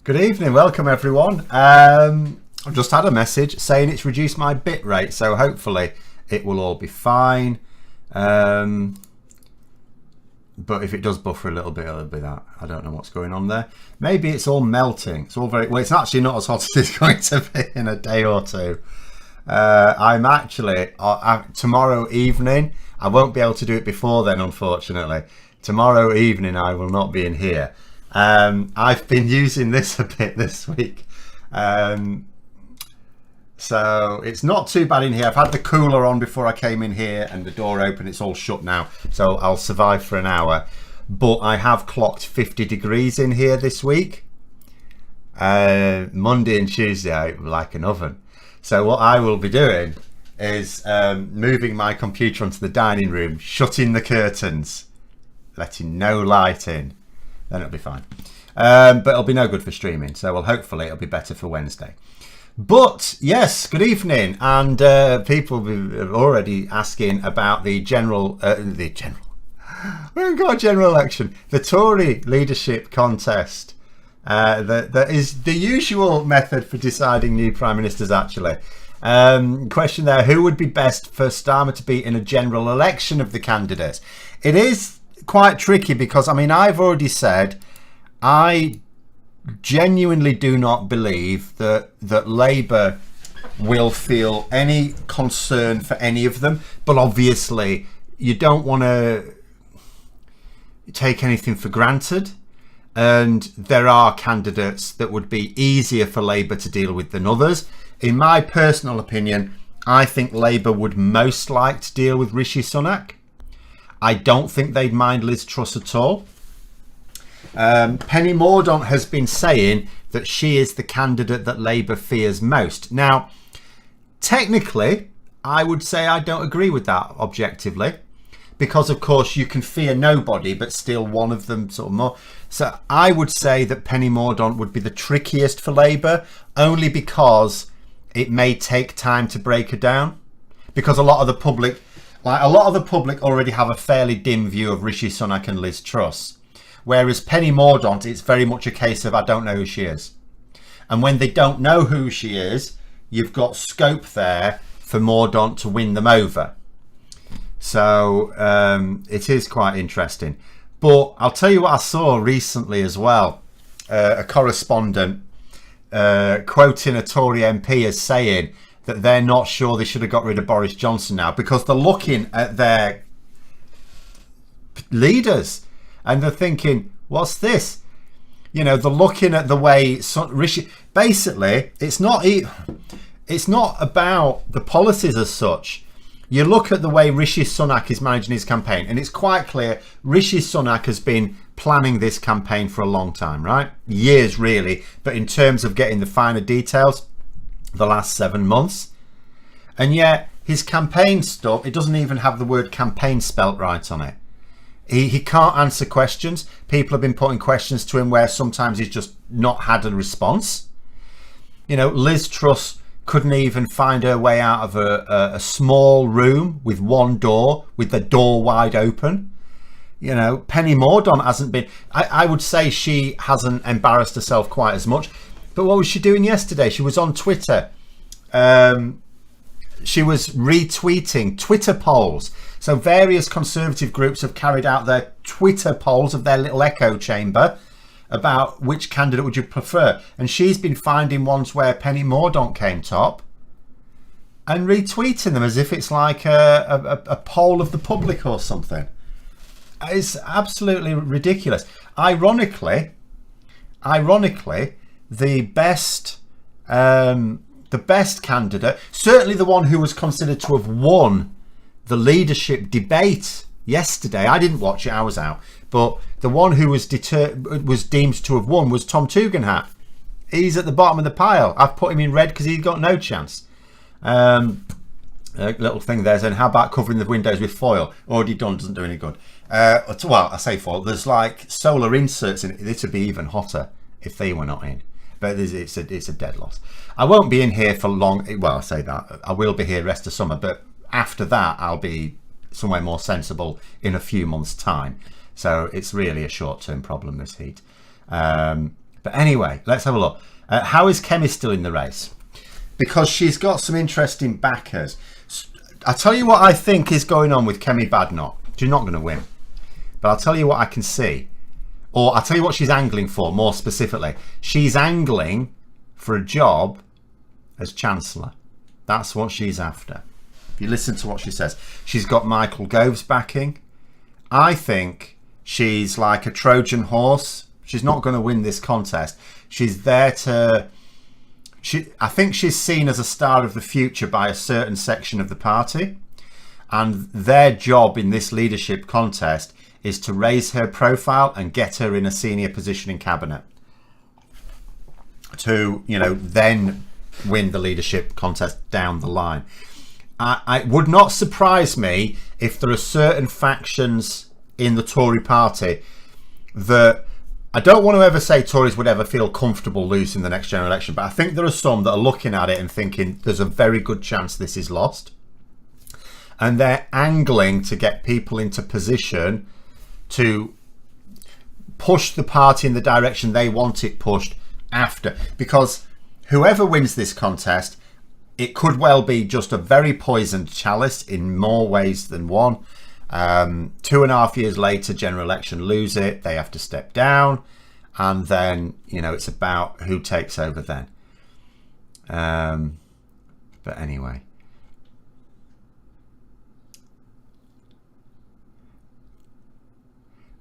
Good evening, welcome everyone. I've just had a message saying it's reduced my bit rate, so hopefully it will all be fine. But if it does buffer a little bit, it'll be that. I don't know what's going on there. Maybe it's all melting. It's all very well. It's actually not as hot as it's going to be in a day or two. I'm actually tomorrow evening. I won't be able to do it before then, unfortunately. Tomorrow evening I will not be in here. I've been using this a bit this week, so it's not too bad in here. I've had the cooler on before I came in here and the door open. It's all shut now, so I'll survive for an hour. But I have clocked 50 degrees in here this week. Monday and Tuesday I like an oven. So what I will be doing is moving my computer onto the dining room, shutting the curtains, letting no light in. Then it'll be fine. But it'll be no good for streaming. So hopefully it'll be better for Wednesday. But yes, good evening. And people are already asking about the general, we haven't got a general election. The Tory leadership contest. That is the usual method for deciding new prime ministers, actually. Question there, who would be best for Starmer to beat in a general election of the candidates? It is quite tricky because, I mean, I've already said I genuinely do not believe that Labour will feel any concern for any of them, but obviously you don't want to take anything for granted, and there are candidates that would be easier for Labour to deal with than others. In my personal opinion, I think Labour would most like to deal with Rishi Sunak. I don't think they'd mind Liz Truss at all. Penny Mordaunt has been saying that she is the candidate that Labour fears most. Now, technically, I would say I don't agree with that objectively, because of course you can fear nobody, but still one of them sort of more. So I would say that Penny Mordaunt would be the trickiest for Labour, only because it may take time to break her down, because a lot of the public already have a fairly dim view of Rishi Sunak and Liz Truss. Whereas Penny Mordaunt, it's very much a case of I don't know who she is. And when they don't know who she is, you've got scope there for Mordaunt to win them over. So it is quite interesting. But I'll tell you what I saw recently as well. A correspondent quoting a Tory MP as saying that they're not sure they should have got rid of Boris Johnson now, because they're looking at their leaders and they're thinking, what's this? You know, they're looking at the way Rishi, basically it's not about the policies as such. You look at the way Rishi Sunak is managing his campaign, and it's quite clear Rishi Sunak has been planning this campaign for a long time, right? Years really, but in terms of getting the finer details, the last 7 months. And yet his campaign stuff, it doesn't even have the word campaign spelt right on it. He can't answer questions. People have been putting questions to him where sometimes he's just not had a response. You know, Liz Truss couldn't even find her way out of a small room with one door, with the door wide open. You know, Penny Mordaunt hasn't been, I would say she hasn't embarrassed herself quite as much. But what was she doing yesterday? She was on Twitter. She was retweeting Twitter polls. So various conservative groups have carried out their Twitter polls of their little echo chamber about which candidate would you prefer. And she's been finding ones where Penny Mordaunt came top and retweeting them as if it's like a poll of the public or something. It's absolutely ridiculous. Ironically, the best candidate, certainly the one who was considered to have won the leadership debate yesterday, I didn't watch it, I was out, but the one who was deemed to have won was Tom Tugendhat. He's at the bottom of the pile. I've put him in red because he's got no chance. A little thing there saying, how about covering the windows with foil? Already done, doesn't do any good. Well, I say foil, there's like solar inserts in it. This would be even hotter if they were not in. But it's a dead loss. I won't be in here for long. Well, I say that. I will be here rest of summer, but after that I'll be somewhere more sensible in a few months' time. So it's really a short-term problem, this heat. But anyway, let's have a look. How is Kemi still in the race? Because she's got some interesting backers. I'll tell you what I think is going on with Kemi Badenoch. She's not going to win. But I'll tell you what I can see. Or I'll tell you what she's angling for, more specifically. She's angling for a job as Chancellor. That's what she's after. If you listen to what she says. She's got Michael Gove's backing. I think she's like a Trojan horse. She's not going to win this contest. She's there to... I think she's seen as a star of the future by a certain section of the party. And their job in this leadership contest is to raise her profile and get her in a senior position in cabinet. To, you know, then win the leadership contest down the line. It would not surprise me if there are certain factions in the Tory party that... I don't want to ever say Tories would ever feel comfortable losing the next general election, but I think there are some that are looking at it and thinking there's a very good chance this is lost. And they're angling to get people into position to push the party in the direction they want it pushed after. Because whoever wins this contest, it could well be just a very poisoned chalice in more ways than one. 2.5 years later, general election, lose it, they have to step down, and then, you know, it's about who takes over then. But anyway,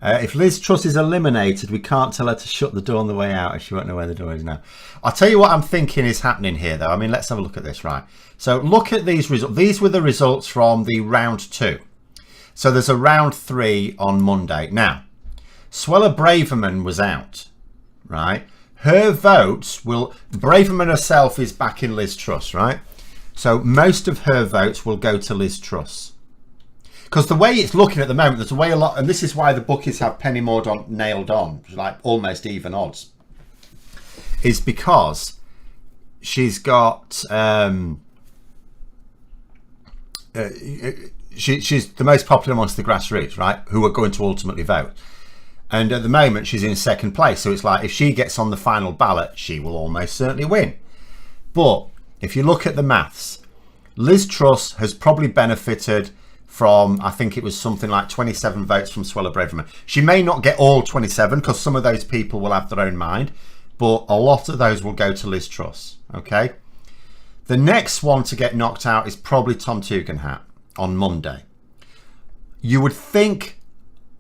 if Liz Truss is eliminated, we can't tell her to shut the door on the way out if she won't know where the door is now. I'll tell you what I'm thinking is happening here, though. I mean, let's have a look at this, right? So look at these results. These were the results from the round 2. So there's a round 3 on Monday. Now, Suella Braverman was out, right? Her votes will... Braverman herself is backing Liz Truss, right? So most of her votes will go to Liz Truss. Because the way it's looking at the moment, there's a way a lot... And this is why the bookies have Penny Mordaunt nailed on, like almost even odds. Is because she's got... she's the most popular amongst the grassroots, right? Who are going to ultimately vote. And at the moment, she's in second place. So it's like, if she gets on the final ballot, she will almost certainly win. But if you look at the maths, Liz Truss has probably benefited from, I think it was something like 27 votes from Suella Braverman. She may not get all 27 because some of those people will have their own mind, but a lot of those will go to Liz Truss, okay? The next one to get knocked out is probably Tom Tugendhat on Monday. You would think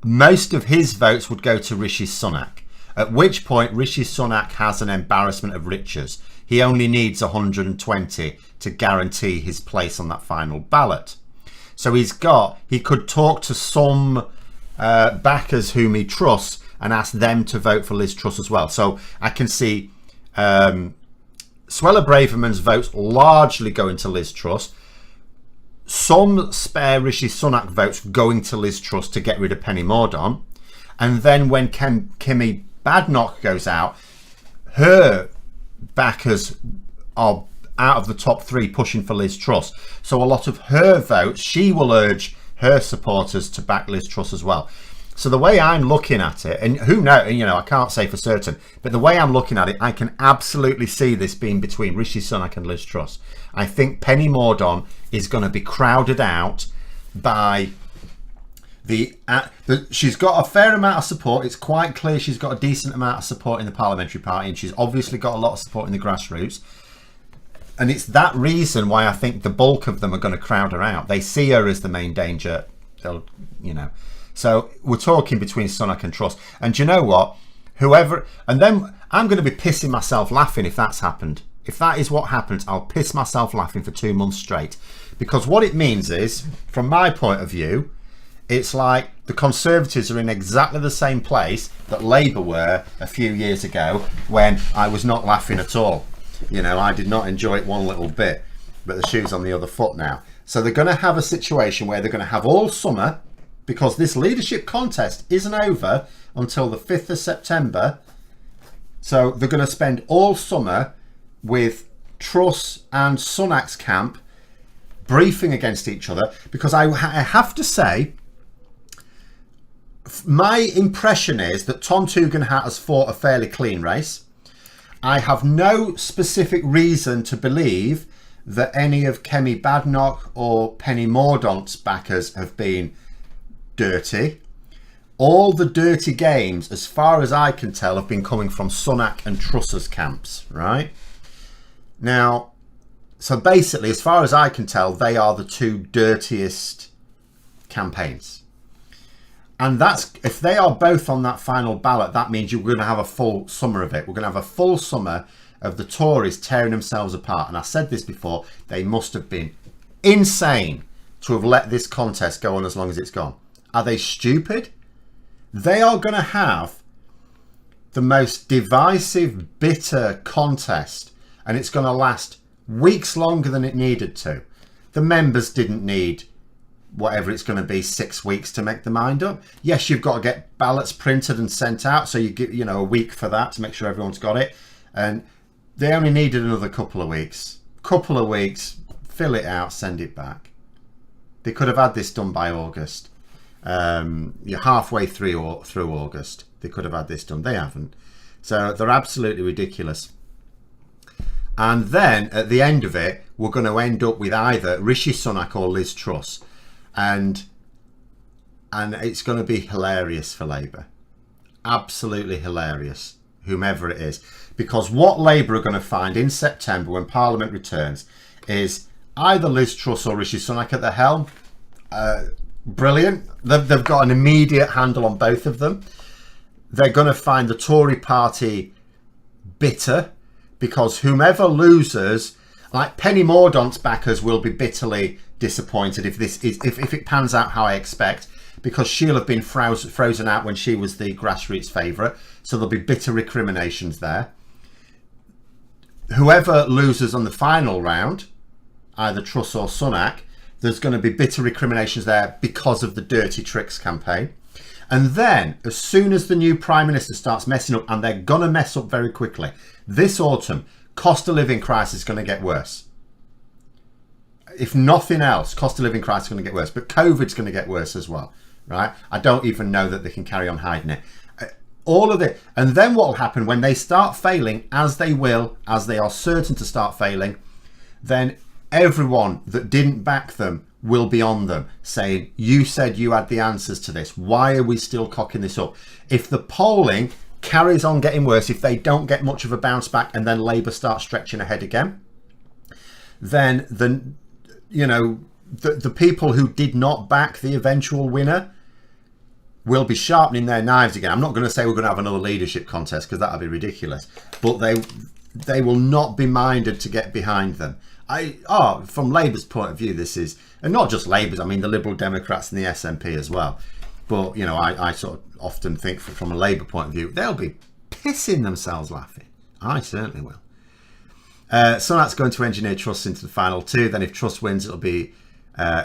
most of his votes would go to Rishi Sunak, at which point Rishi Sunak has an embarrassment of riches. He only needs 120 to guarantee his place on that final ballot. So he could talk to some backers whom he trusts and ask them to vote for Liz Truss as well. So I can see Suella Braverman's votes largely going to Liz Truss. Some spare Rishi Sunak votes going to Liz Truss to get rid of Penny Mordaunt. And then when Kemi Badenoch goes out, her backers are out of the top 3 pushing for Liz Truss. So a lot of her votes, she will urge her supporters to back Liz Truss as well. So the way I'm looking at it, and who knows, you know, I can't say for certain, but the way I'm looking at it, I can absolutely see this being between Rishi Sunak and Liz Truss. I think Penny Mordaunt is going to be crowded out by she's got a fair amount of support. It's quite clear she's got a decent amount of support in the parliamentary party, and she's obviously got a lot of support in the grassroots. And it's that reason why I think the bulk of them are going to crowd her out. They see her as the main danger. They'll, you know. So we're talking between Sunak and Truss. And do you know what? Whoever... And then I'm going to be pissing myself laughing if that's happened. If that is what happens, I'll piss myself laughing for 2 months straight. Because what it means is, from my point of view, it's like the Conservatives are in exactly the same place that Labour were a few years ago when I was not laughing at all. You know, I did not enjoy it one little bit, but the shoe's on the other foot now. So they're going to have a situation where they're going to have all summer, because this leadership contest isn't over until the 5th of September. So they're going to spend all summer with Truss and Sunak's camp briefing against each other, because I have to say, my impression is that Tom Tugendhat has fought a fairly clean race. I have no specific reason to believe that any of Kemi Badenoch or Penny Mordaunt's backers have been dirty. All the dirty games, as far as I can tell, have been coming from Sunak and Truss's camps, right? Now, so basically, as far as I can tell, they are the two dirtiest campaigns. And that's, if they are both on that final ballot, that means you're going to have a full summer of it. We're going to have a full summer of the Tories tearing themselves apart. And I said this before, they must have been insane to have let this contest go on as long as it's gone. Are they stupid? They are going to have the most divisive, bitter contest, and it's going to last weeks longer than it needed to. The members didn't need whatever it's going to be 6 weeks to make their mind up. Yes, you've got to get ballots printed and sent out, so you give, you know, a week for that to make sure everyone's got it. And they only needed another couple of weeks. Fill it out, send it back. They could have had this done by August. You're halfway through August. They could have had this done. They haven't. So they're absolutely ridiculous. And then at the end of it, we're going to end up with either Rishi Sunak or Liz Truss. And it's going to be hilarious for Labour. Absolutely hilarious, whomever it is. Because what Labour are going to find in September when Parliament returns is either Liz Truss or Rishi Sunak at the helm. Brilliant. They've got an immediate handle on both of them. They're going to find the Tory party bitter, because whomever loses, like Penny Mordaunt's backers, will be bitterly disappointed if it pans out how I expect, because she'll have been frozen out when she was the grassroots favourite. So there'll be bitter recriminations there. Whoever loses on the final round, either Truss or Sunak, there's going to be bitter recriminations there because of the dirty tricks campaign. And then, as soon as the new Prime Minister starts messing up, and they're going to mess up very quickly, this autumn, cost of living crisis is going to get worse. If nothing else, cost of living crisis is going to get worse. But COVID's going to get worse as well, right? I don't even know that they can carry on hiding it. All of it. And then what will happen when they start failing, as they will, as they are certain to start failing, then everyone that didn't back them will be on them saying, you said you had the answers to this. Why are we still cocking this up? If the polling carries on getting worse, if they don't get much of a bounce back and then Labour starts stretching ahead again, then the people who did not back the eventual winner will be sharpening their knives again. I'm not going to say we're going to have another leadership contest, because that would be ridiculous, but they will not be minded to get behind them. From Labour's point of view, this is, and not just Labour's, I mean the Liberal Democrats and the SNP as well. But, you know, I sort of often think from a Labour point of view, they'll be pissing themselves laughing. I certainly will. Sunak's going to engineer Truss into the final two. Then if Truss wins, it'll be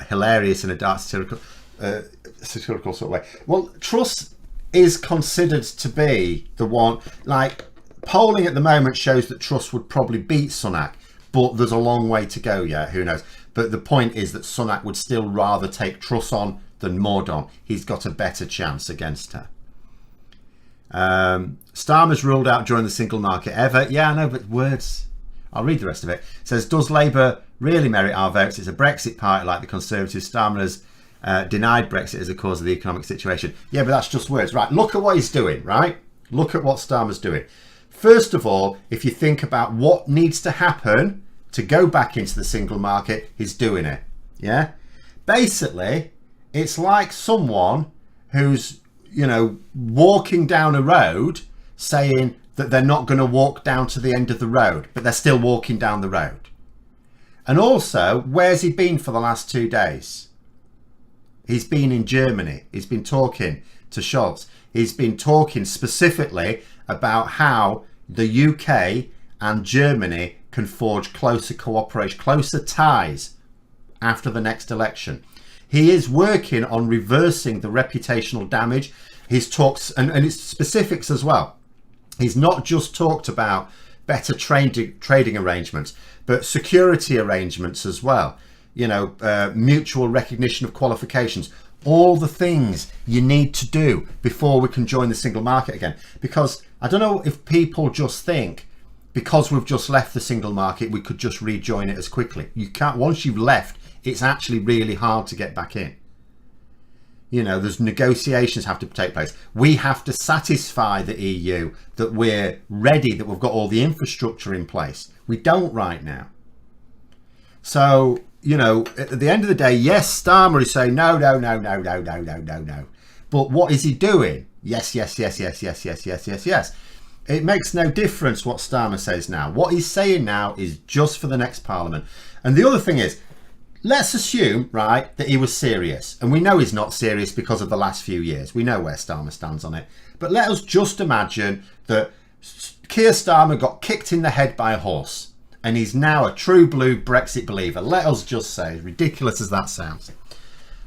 hilarious in a dark satirical sort of way. Well, Truss is considered to be the one, like, polling at the moment shows that Truss would probably beat Sunak, but there's a long way to go yet, who knows. But the point is that Sunak would still rather take Truss on than Mordaunt. He's got a better chance against her. Starmer's ruled out during the single market ever. Yeah, I know, but words. I'll read the rest of it. It says, does Labour really merit our votes? It's a Brexit party like the Conservatives. Starmer has denied Brexit as a cause of the economic situation. Yeah, but that's just words. Right, look at what he's doing, right? Look at what Starmer's doing. First of all, if you think about what needs to happen to go back into the single market, he's doing it. Yeah? Basically, it's like someone who's, you know, walking down a road saying that they're not going to walk down to the end of the road, but they're still walking down the road. And also, where's he been for the last 2 days? He's been in Germany. He's been talking to Scholz. He's been talking specifically about how the UK and Germany can forge closer cooperation, closer ties after the next election. He is working on reversing the reputational damage. He's talked, and it's specifics as well. He's not just talked about better trading arrangements, but security arrangements as well. You know, mutual recognition of qualifications, all the things you need to do before we can join the single market again. Because I don't know if people just think because we've just left the single market, we could just rejoin it as quickly. You can't. Once you've left, it's actually really hard to get back in. You know, there's negotiations have to take place. We have to satisfy the EU that we're ready, that we've got all the infrastructure in place. We don't right now. So, you know, at the end of the day, yes, Starmer is saying no. But what is he doing? Yes. It makes no difference what Starmer says now. What he's saying now is just for the next Parliament. And the other thing is, let's assume, right, that he was serious. And we know he's not serious because of the last few years. We know where Starmer stands on it. But let us just imagine that Keir Starmer got kicked in the head by a horse. And he's now a true blue Brexit believer. Let us just say, as ridiculous as that sounds.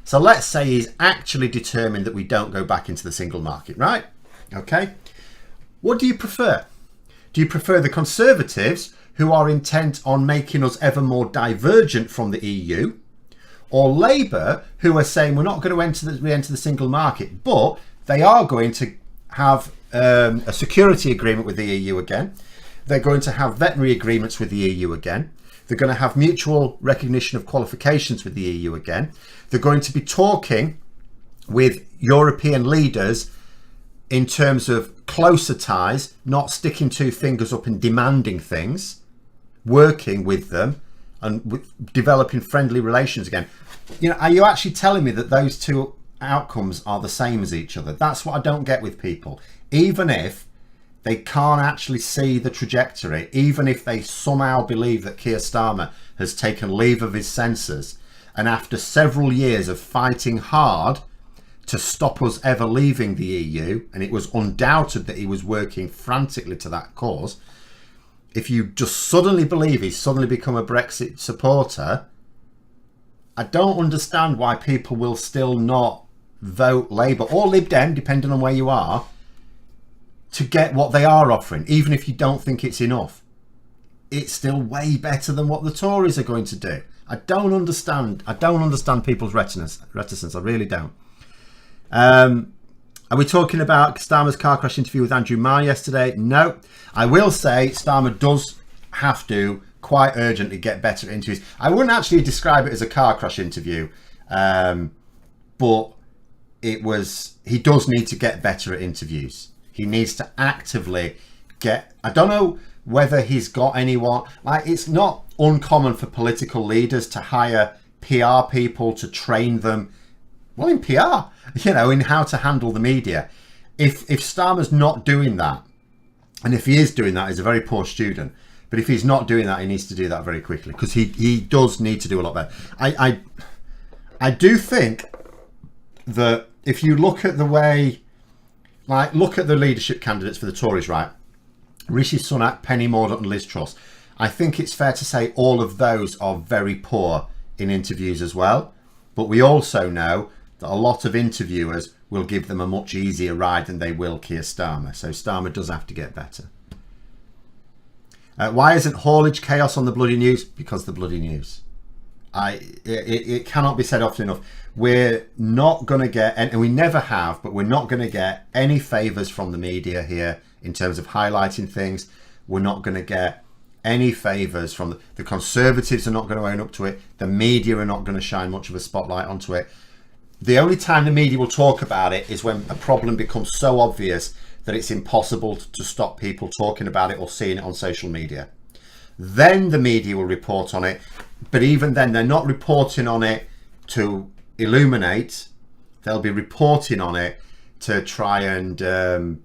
So let's say he's actually determined that we don't go back into the single market, right? Okay. What do you prefer? Do you prefer the Conservatives, who are intent on making us ever more divergent from the EU, or Labour, who are saying we're not going to re-enter the single market, but they are going to have a security agreement with the EU again. They're going to have veterinary agreements with the EU again. They're going to have mutual recognition of qualifications with the EU again. They're going to be talking with European leaders in terms of closer ties, not sticking two fingers up and demanding things, working with them and developing friendly relations again. You know, are you actually telling me that those two outcomes are the same as each other? That's what I don't get with people. Even if they can't actually see the trajectory, even if they somehow believe that Keir Starmer has taken leave of his senses, and after several years of fighting hard to stop us ever leaving the EU, and it was undoubted that he was working frantically to that cause, if you just suddenly believe he's suddenly become a Brexit supporter, I don't understand why people will still not vote Labour or Lib Dem, depending on where you are, to get what they are offering, even if you don't think it's enough. It's still way better than what the Tories are going to do. I don't understand people's reticence. I really don't. Are we talking about Starmer's car crash interview with Andrew Marr yesterday? No. I will say Starmer does have to quite urgently get better at interviews. I wouldn't actually describe it as a car crash interview, but he does need to get better at interviews. He needs to actively I don't know whether he's got anyone, like, it's not uncommon for political leaders to hire PR people to train them, well, in PR, you know, in how to handle the media. If Starmer's not doing that, and if he is doing that, he's a very poor student. But if he's not doing that, he needs to do that very quickly, because he does need to do a lot better. I do think that if you look at the way, like, look at the leadership candidates for the Tories, right? Rishi Sunak, Penny Mordaunt and Liz Truss. I think it's fair to say all of those are very poor in interviews as well. But we also know that a lot of interviewers will give them a much easier ride than they will Keir Starmer. So Starmer does have to get better. Why isn't haulage chaos on the bloody news? Because the bloody news. It cannot be said often enough. We're not going to get, and we never have, but we're not going to get any favours from the media here in terms of highlighting things. We're not going to get any favours from the Conservatives are not going to own up to it. The media are not going to shine much of a spotlight onto it. The only time the media will talk about it is when a problem becomes so obvious that it's impossible to stop people talking about it or seeing it on social media. Then the media will report on it. But even then, they're not reporting on it to illuminate. They'll be reporting on it to try and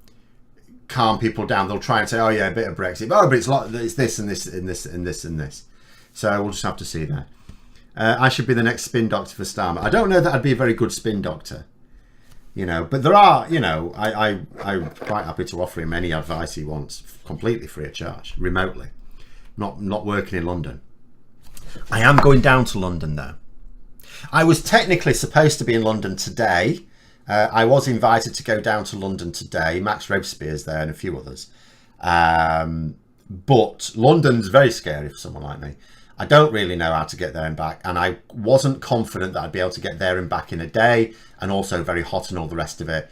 calm people down. They'll try and say, oh yeah, a bit of Brexit. Oh, but it's this and this and this and this and this. So we'll just have to see that. I should be the next spin doctor for Starmer. I don't know that I'd be a very good spin doctor, you know, but there are, you know, I'm quite happy to offer him any advice he wants, completely free of charge, remotely, not working in London. I am going down to London though. I was technically supposed to be in London today. I was invited to go down to London today. Max Robespierre's there and a few others. But London's very scary for someone like me. I don't really know how to get there and back, and I wasn't confident that I'd be able to get there and back in a day, and also very hot and all the rest of it.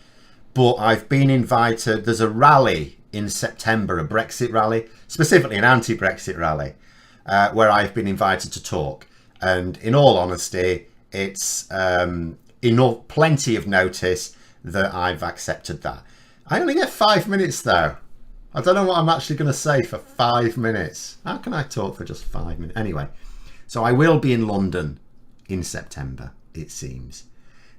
But I've been invited. There's a rally in September, a Brexit rally, specifically an anti-Brexit rally, where I've been invited to talk. And in all honesty, it's plenty of notice that I've accepted that. I only get 5 minutes though. I don't know what I'm actually going to say for 5 minutes. How can I talk for just 5 minutes? Anyway, so I will be in London in September, it seems.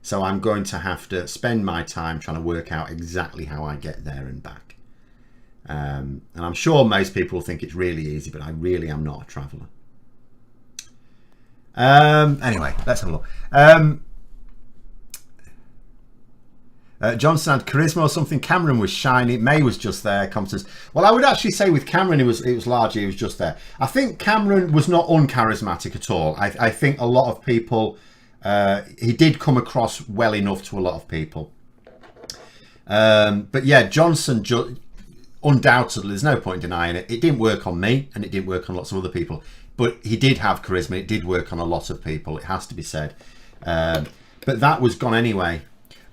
So I'm going to have to spend my time trying to work out exactly how I get there and back. And I'm sure most people think it's really easy, but I really am not a traveller. Anyway, let's have a look. Johnson had charisma or something. Cameron was shiny. May was just there. Competence. Well, I would actually say with Cameron, it was largely, he was just there. I think Cameron was not uncharismatic at all. I think a lot of people, he did come across well enough to a lot of people. But yeah, Johnson, undoubtedly, there's no point in denying it. It didn't work on me, and it didn't work on lots of other people. But he did have charisma. It did work on a lot of people. It has to be said. But that was gone anyway.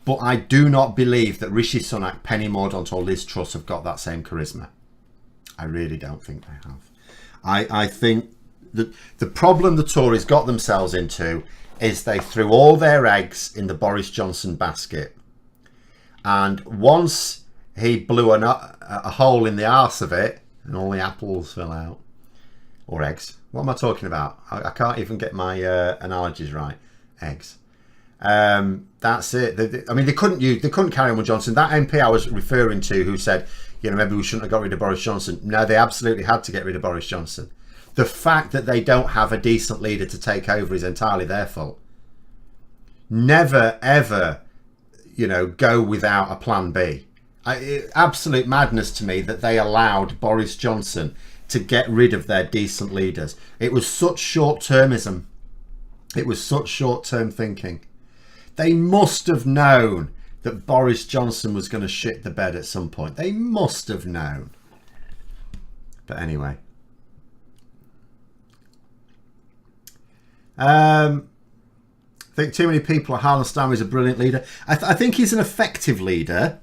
But I do not believe that Rishi Sunak, Penny Mordaunt or Liz Truss have got that same charisma. I really don't think they have. I think that the problem the Tories got themselves into is they threw all their eggs in the Boris Johnson basket. And once he blew a hole in the arse of it and all the apples fell out, or eggs. What am I talking about? I can't even get my analogies right. Eggs. That's it. I mean, they couldn't carry on with Johnson. That MP I was referring to who said, you know, maybe we shouldn't have got rid of Boris Johnson. No, they absolutely had to get rid of Boris Johnson. The fact that they don't have a decent leader to take over is entirely their fault. Never, ever, you know, go without a plan B. Absolute madness to me that they allowed Boris Johnson to get rid of their decent leaders. It was such short-termism. It was such short-term thinking. They must have known that Boris Johnson was going to shit the bed at some point. They must have known. But anyway. I think too many people are Harlan Stanley is a brilliant leader. I think he's an effective leader.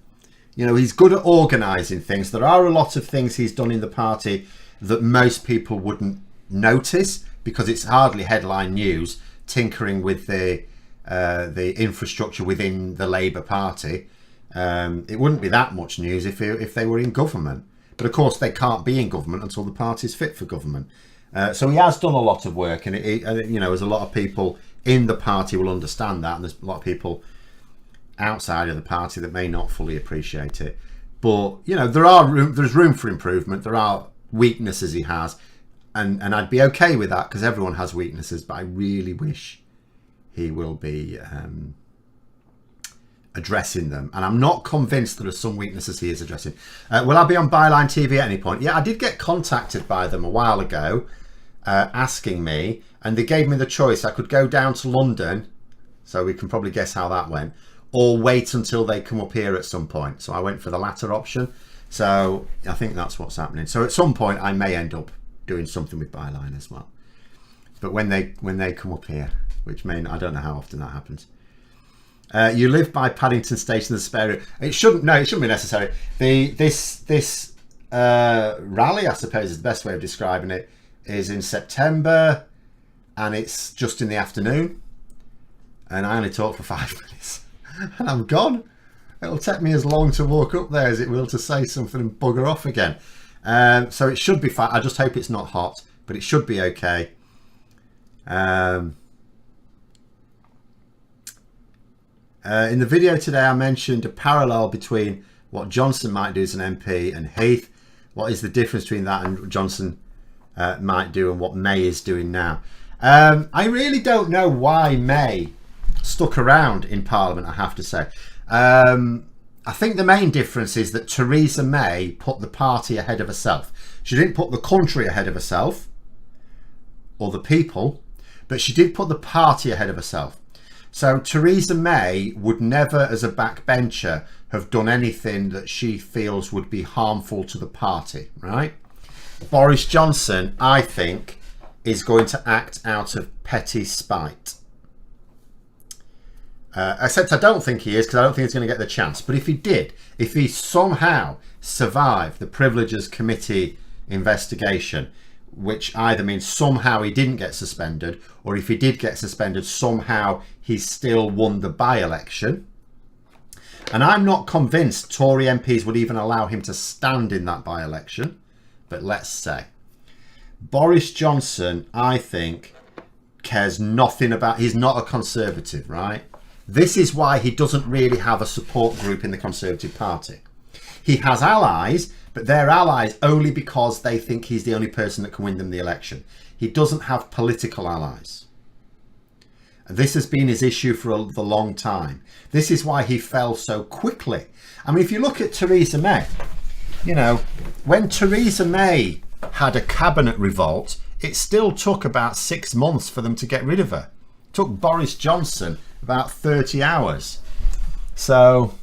You know, he's good at organising things. There are a lot of things he's done in the party that most people wouldn't notice because it's hardly headline news, tinkering with the infrastructure within the Labour Party. It wouldn't be that much news if they were in government. But of course, they can't be in government until the party's fit for government. So he has done a lot of work, and you know, there's a lot of people in the party will understand that, and there's a lot of people outside of the party that may not fully appreciate it. But you know, there's room for improvement. There are weaknesses he has, and I'd be okay with that because everyone has weaknesses. But I really wish he will be addressing them, and I'm not convinced there are some weaknesses he is addressing. Will I be on Byline TV at any point? Yeah, I did get contacted by them a while ago asking me, and they gave me the choice. I could go down to London, so we can probably guess how that went, or wait until they come up here at some point. So I went for the latter option. So I think that's what's happening. So at some point I may end up doing something with Byline as well. But when they come up here, which may, I don't know how often that happens. You live by Paddington Station, the spare room. It shouldn't be necessary. This rally, I suppose is the best way of describing it, is in September, and it's just in the afternoon, and I only talk for 5 minutes and I'm gone. It'll take me as long to walk up there as it will to say something and bugger off again. So it should be fine. I just hope it's not hot, but it should be okay. In the video today, I mentioned a parallel between what Johnson might do as an MP and Heath. What is the difference between that and what Johnson might do and what May is doing now? I really don't know why May stuck around in Parliament, I have to say. I think the main difference is that Theresa May put the party ahead of herself. She didn't put the country ahead of herself or the people, but she did put the party ahead of herself. So Theresa May would never, as a backbencher, have done anything that she feels would be harmful to the party, right? Boris Johnson, I think, is going to act out of petty spite. Except I don't think he is, because I don't think he's going to get the chance. But if he did, if he somehow survived the Privileges Committee investigation, which either means somehow he didn't get suspended, or if he did get suspended, somehow he still won the by-election. And I'm not convinced Tory MPs would even allow him to stand in that by-election. But let's say. Boris Johnson, I think, cares nothing about... He's not a Conservative, right? This is why he doesn't really have a support group in the Conservative Party. He has allies, but they're allies only because they think he's the only person that can win them the election. He doesn't have political allies. And this has been his issue for the long time. This is why he fell so quickly. I mean, if you look at Theresa May, you know, when Theresa May had a cabinet revolt, it still took about 6 months for them to get rid of her. It took Boris Johnson about 30 hours. So,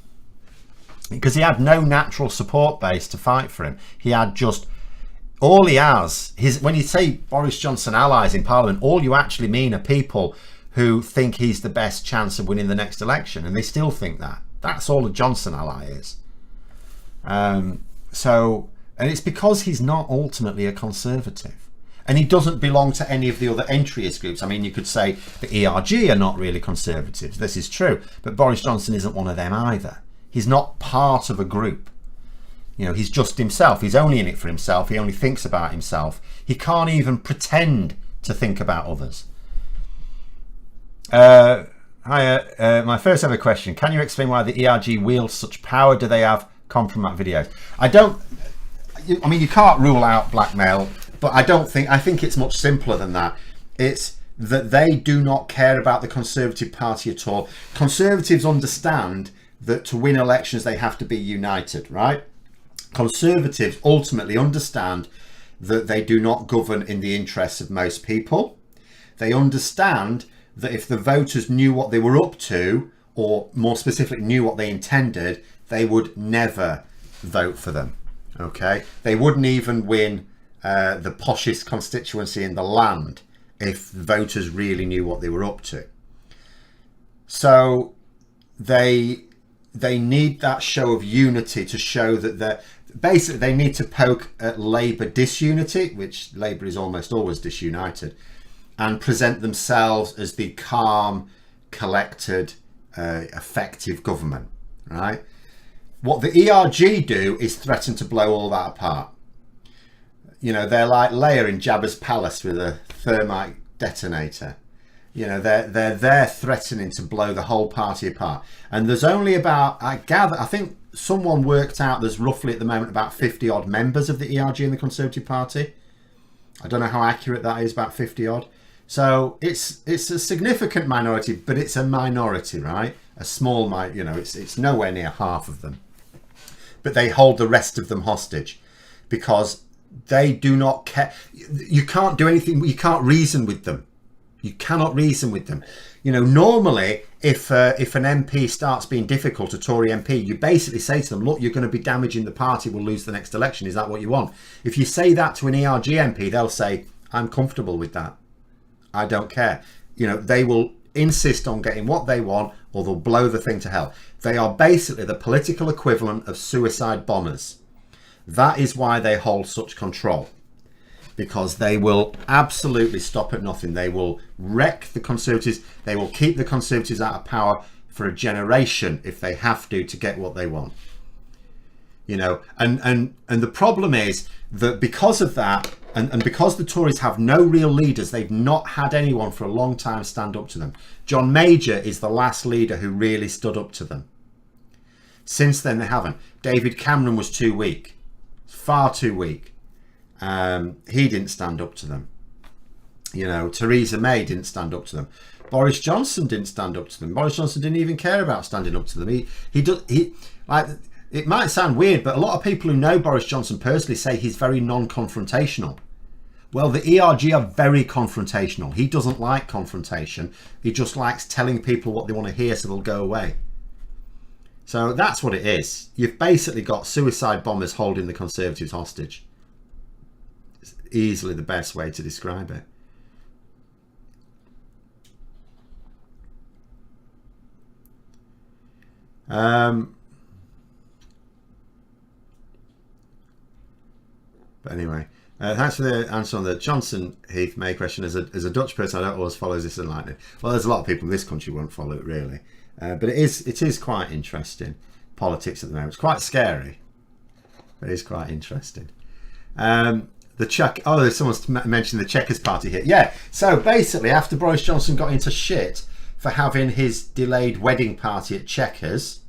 because he had no natural support base to fight for him. He had just, all he has, when you say Boris Johnson allies in Parliament, all you actually mean are people who think he's the best chance of winning the next election, and they still think that. That's all a Johnson ally is. And it's because he's not ultimately a Conservative. And he doesn't belong to any of the other entryist groups. I mean, you could say the ERG are not really Conservatives. This is true. But Boris Johnson isn't one of them either. He's not part of a group. You know, he's just himself. He's only in it for himself. He only thinks about himself. He can't even pretend to think about others. Hi, my first ever question. Can you explain why the ERG wields such power? Do they have compromat videos? I mean, you can't rule out blackmail, but I think it's much simpler than that. It's that they do not care about the Conservative Party at all. Conservatives understand that to win elections, they have to be united, right? Conservatives ultimately understand that they do not govern in the interests of most people. They understand that if the voters knew what they were up to, or more specifically knew what they intended, they would never vote for them. Okay, they wouldn't even win the poshest constituency in the land if the voters really knew what they were up to. So they need that show of unity to show that basically they need to poke at Labour disunity, which Labour is almost always disunited, and present themselves as the calm, collected, effective government, right? What the ERG do is threaten to blow all that apart. You know, they're like Leia in Jabba's palace with a thermite detonator. You know, they're there threatening to blow the whole party apart. And there's only about, I think someone worked out there's roughly at the moment about 50 odd members of the ERG in the Conservative Party. I don't know how accurate that is, about 50 odd. So it's a significant minority, but it's a minority, right? A small, you know, it's nowhere near half of them. But they hold the rest of them hostage because they do not care. You can't do anything. You can't reason with them. You cannot reason with them. You know, normally if an MP starts being difficult, a Tory MP, you basically say to them, look, you're going to be damaging the party. We'll lose the next election. Is that what you want? If you say that to an ERG MP, they'll say, I'm comfortable with that. I don't care. You know, they will insist on getting what they want, or they'll blow the thing to hell. They are basically the political equivalent of suicide bombers. That is why they hold such control, because they will absolutely stop at nothing. They will wreck the Conservatives. They will keep the Conservatives out of power for a generation if they have to get what they want. You know, and the problem is that because of that, and because the Tories have no real leaders, they've not had anyone for a long time stand up to them. John Major is the last leader who really stood up to them. Since then, they haven't. David Cameron was too weak, far too weak. He didn't stand up to them. You know, Theresa May didn't stand up to them. Boris Johnson didn't stand up to them. Boris Johnson didn't even care about standing up to them. He like, it might sound weird, but a lot of people who know Boris Johnson personally say he's very non-confrontational. Well, the ERG are very confrontational. He doesn't like confrontation. He just likes telling people what they want to hear so they'll go away. So that's what it is. You've basically got suicide bombers holding the Conservatives hostage. It's easily the best way to describe it. But anyway, thanks for the answer on the Johnson Heath May question. As a Dutch person, I don't always follow this enlightening. Well, there's a lot of people in this country who won't follow it really, but it is quite interesting. Politics at the moment, it's quite scary, but it is quite interesting. The Czech, oh, someone's mentioned the Chequers party here. Yeah, so basically, after Boris Johnson got into shit for having his delayed wedding party at Chequers,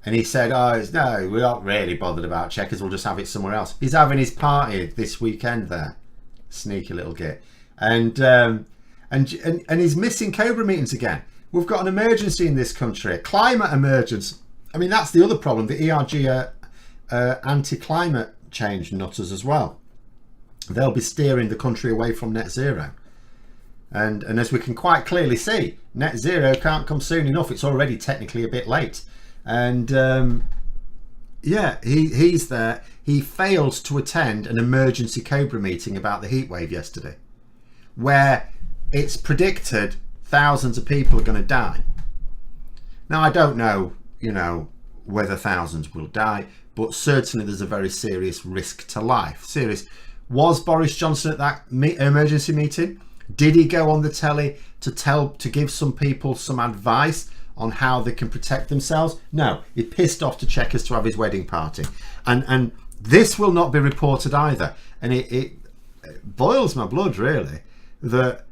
and he said, oh, no, we're not really bothered about Chequers, we'll just have it somewhere else. He's having his party this weekend there. Sneaky little git. And he's missing Cobra meetings again. We've got an emergency in this country, a climate emergency. I mean, that's the other problem. The ERG are anti-climate change nutters as well. They'll be steering the country away from net zero. And as we can quite clearly see, net zero can't come soon enough. It's already technically a bit late. And yeah, he's there. He failed to attend an emergency Cobra meeting about the heatwave yesterday, where it's predicted thousands of people are going to die. Now, I don't know, whether thousands will die, but certainly there's a very serious risk to life. Serious. Was Boris Johnson at that emergency meeting? Did he go on the telly to give some people some advice on how they can protect themselves? No, he pissed off to Chequers to have his wedding party, and this will not be reported either. And it boils my blood really that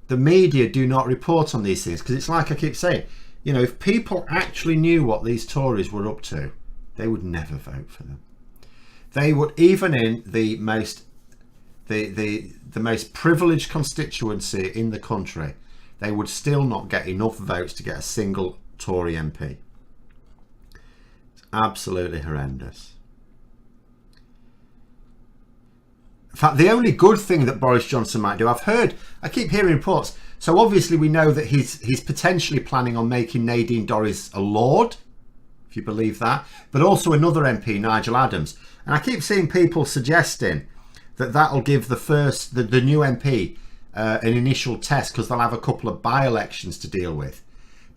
the media do not report on these things, because it's like I keep saying, if people actually knew what these Tories were up to, they would never vote for them. They would, even in the most privileged constituency in the country, they would still not get enough votes to get a single Tory MP. It's absolutely horrendous. In fact, the only good thing that Boris Johnson might do, I keep hearing reports, so obviously we know that he's potentially planning on making Nadine Dorries a Lord, if you believe that, but also another MP, Nigel Adams. And I keep seeing people suggesting that that'll give the new MP an initial test, because they'll have a couple of by-elections to deal with.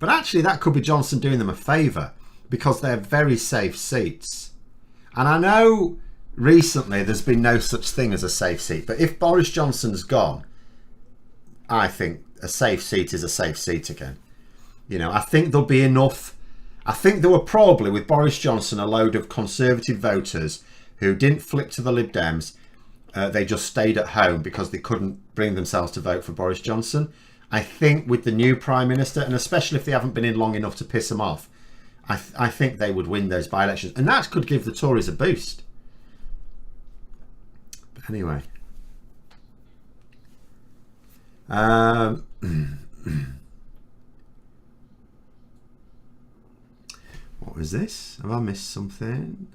But actually that could be Johnson doing them a favour, because they're very safe seats. And I know recently there's been no such thing as a safe seat, but if Boris Johnson's gone, I think a safe seat is a safe seat again. I think there'll be enough. I think there were probably, with Boris Johnson, a load of Conservative voters who didn't flip to the Lib Dems. They just stayed at home because they couldn't bring themselves to vote for Boris Johnson. I think with the new Prime Minister, and especially if they haven't been in long enough to piss him off, I think they would win those by-elections. And that could give the Tories a boost. But anyway. What was this? Have I missed something?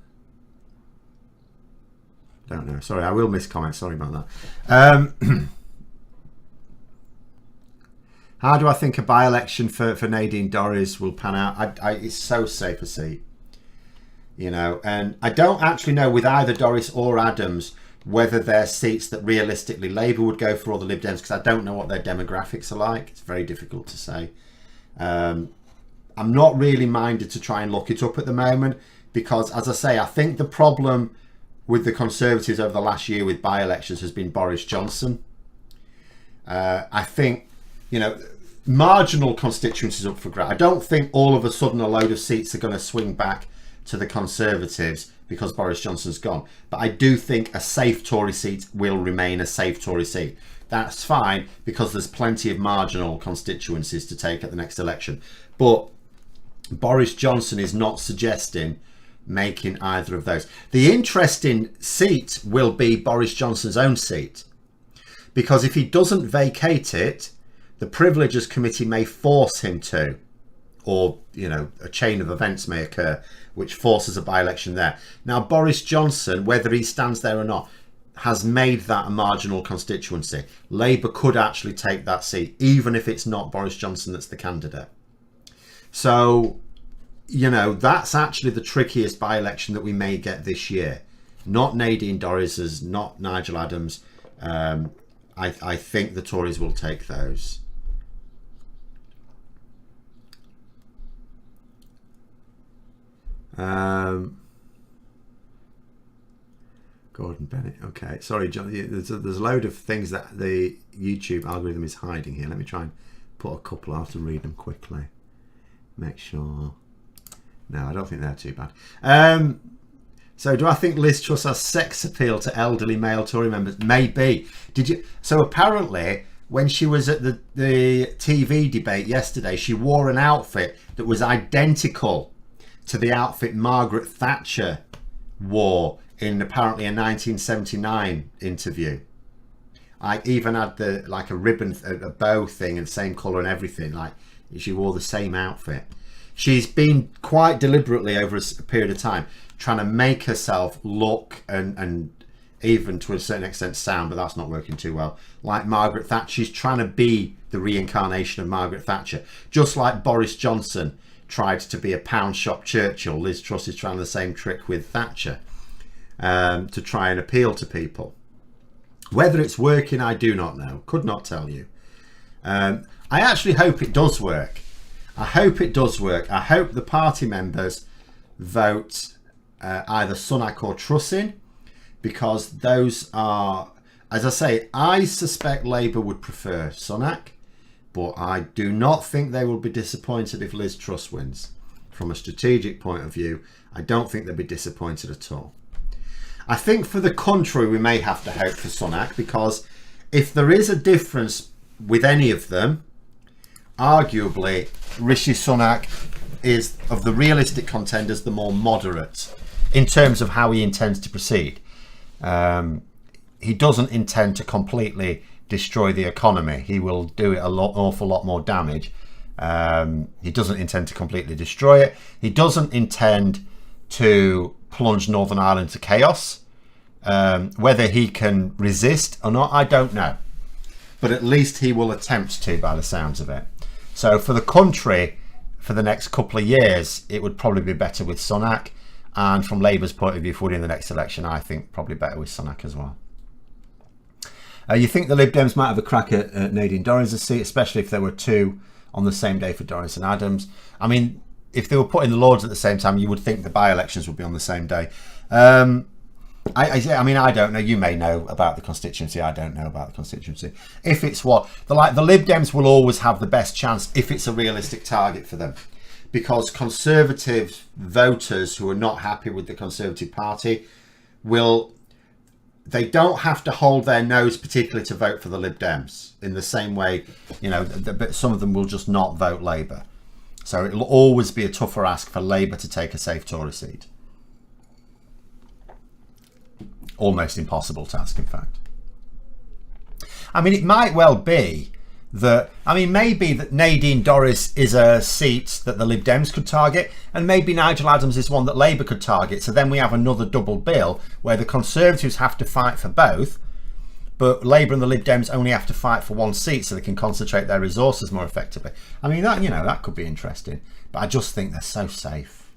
Don't know. Sorry, I will miss comments. Sorry about that. How do I think a by-election for Nadine Dorries will pan out? It's so safe a seat, and I don't actually know with either Dorries or Adams whether they're seats that realistically Labour would go for, or the Lib Dems, because I don't know what their demographics are like. It's very difficult to say. I'm not really minded to try and look it up at the moment, because, as I say, I think the problem with the Conservatives over the last year with by-elections has been Boris Johnson. I think, marginal constituencies up for grabs. I don't think all of a sudden a load of seats are going to swing back to the Conservatives because Boris Johnson's gone. But I do think a safe Tory seat will remain a safe Tory seat. That's fine, because there's plenty of marginal constituencies to take at the next election. But Boris Johnson is not suggesting making either of those. The interesting seat will be Boris Johnson's own seat, because if he doesn't vacate it, the Privileges Committee may force him to, or a chain of events may occur which forces a by-election there. Now, Boris Johnson, whether he stands there or not, has made that a marginal constituency. Labour could actually take that seat, even if it's not Boris Johnson that's the candidate. So, that's actually the trickiest by-election that we may get this year. Not Nadine Dorries's, not Nigel Adams. I think the Tories will take those. Gordon Bennett. Okay, sorry, John. There's a load of things that the YouTube algorithm is hiding here. Let me try and put a couple. I'll have to read them quickly. Make sure. No, I don't think they're too bad. So, do I think Liz Truss has sex appeal to elderly male Tory members? Maybe. Did you? So apparently, when she was at the TV debate yesterday, she wore an outfit that was identical to the outfit Margaret Thatcher wore in apparently a 1979 interview. I even had a ribbon, a bow thing, and the same colour and everything. Like, she wore the same outfit. She's been quite deliberately over a period of time trying to make herself look and even to a certain extent sound, but that's not working too well, like Margaret Thatcher. She's trying to be the reincarnation of Margaret Thatcher, just like Boris Johnson tried to be a pound shop Churchill. Liz Truss is trying the same trick with Thatcher, to try and appeal to people. Whether it's working, I do not know. Could not tell you. I actually hope it does work. I hope it does work. I hope the party members vote either Sunak or Truss in, because those are, as I say, I suspect Labour would prefer Sunak, but I do not think they will be disappointed if Liz Truss wins. From a strategic point of view, I don't think they'll be disappointed at all. I think for the country, we may have to hope for Sunak, because if there is a difference with any of them, arguably Rishi Sunak is, of the realistic contenders, the more moderate in terms of how he intends to proceed. He doesn't intend to completely destroy the economy. He will do it awful lot more damage. He doesn't intend to completely destroy it. He doesn't intend to plunge Northern Ireland into chaos. Whether he can resist or not, I don't know. But at least he will attempt to, by the sounds of it. So for the country, for the next couple of years, it would probably be better with Sunak. And from Labour's point of view, if we're in the next election, I think probably better with Sunak as well. You think the Lib Dems might have a crack at Nadine Dorries' seat, especially if there were two on the same day for Dorries and Adams? I mean, if they were putting the Lords at the same time, you would think the by-elections would be on the same day. I mean, I don't know. You may know about the constituency. I don't know about the constituency. If it's the Lib Dems will always have the best chance if it's a realistic target for them, because Conservative voters who are not happy with the Conservative Party they don't have to hold their nose particularly to vote for the Lib Dems in the same way, but some of them will just not vote Labour. So it'll always be a tougher ask for Labour to take a safe Tory seat. Almost impossible task, in fact. I mean, it might well be that, maybe that Nadine Dorries is a seat that the Lib Dems could target, and maybe Nigel Adams is one that Labour could target. So then we have another double bill where the Conservatives have to fight for both, but Labour and the Lib Dems only have to fight for one seat so they can concentrate their resources more effectively. I mean, that could be interesting, but I just think they're so safe.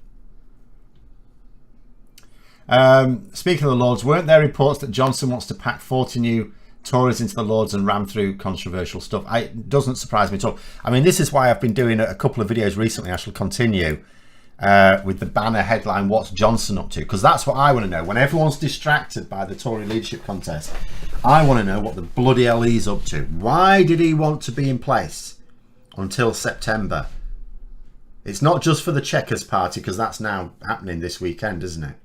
Speaking of the Lords, weren't there reports that Johnson wants to pack 40 new Tories into the Lords and ram through controversial stuff? It doesn't surprise me at all. I mean, this is why I've been doing a couple of videos recently. I shall continue with the banner headline, "What's Johnson up to?" Because that's what I want to know. When everyone's distracted by the Tory leadership contest, I want to know what the bloody hell he's up to. Why did he want to be in place until September? It's not just for the Chequers Party, because that's now happening this weekend, isn't it?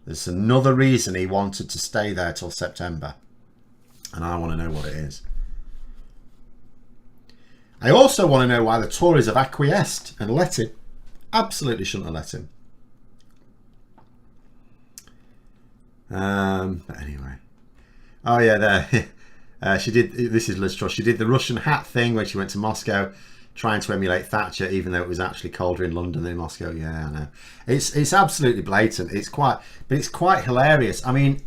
There's another reason he wanted to stay there till September, and I want to know what it is. I also want to know why the Tories have acquiesced and let him. Absolutely shouldn't have let him. But anyway. Oh yeah, there. She did. This is Liz Truss. She did the Russian hat thing when she went to Moscow, trying to emulate Thatcher, even though it was actually colder in London than in Moscow. Yeah, I know. It's absolutely blatant. It's quite hilarious. I mean,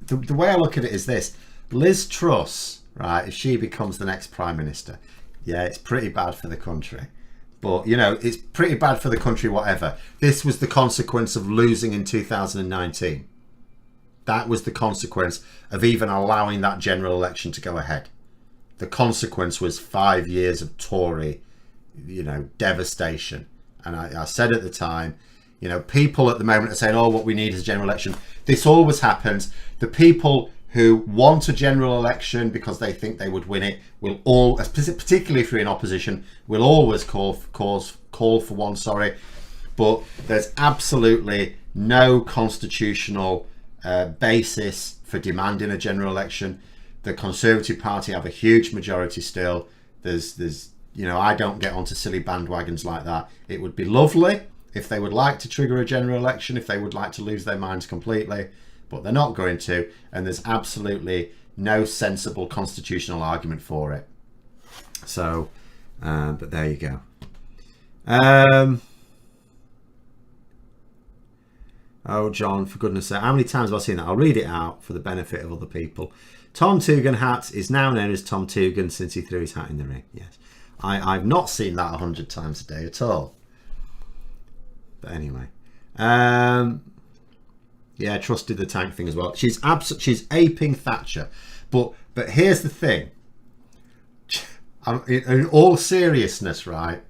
the way I look at it is this: Liz Truss, right? If she becomes the next Prime Minister, yeah, it's pretty bad for the country. But it's pretty bad for the country. Whatever. This was the consequence of losing in 2019. That was the consequence of even allowing that general election to go ahead. The consequence was 5 years of Tory, devastation. And I said at the time, You know, people at the moment are saying, oh, what we need is a general election. This always happens. The people who want a general election because they think they would win it will all, particularly if you're in opposition, will always call for one, but there's absolutely no constitutional basis for demanding a general election. The Conservative Party have a huge majority still. There's you know, I don't get onto silly bandwagons like that. It would be lovely if they would like to trigger a general election, if they would like to lose their minds completely, but they're not going to, and there's absolutely no sensible constitutional argument for it. So, but there you go. Oh, John, for goodness sake, how many times have I seen that? I'll read it out for the benefit of other people. Tom Toogan hat is now known as Tom Toogan since he threw his hat in the ring. Yes, I've not seen that 100 times a day at all. But anyway, yeah, trusted the tank thing as well. She's aping Thatcher, but here's the thing. In all seriousness, right?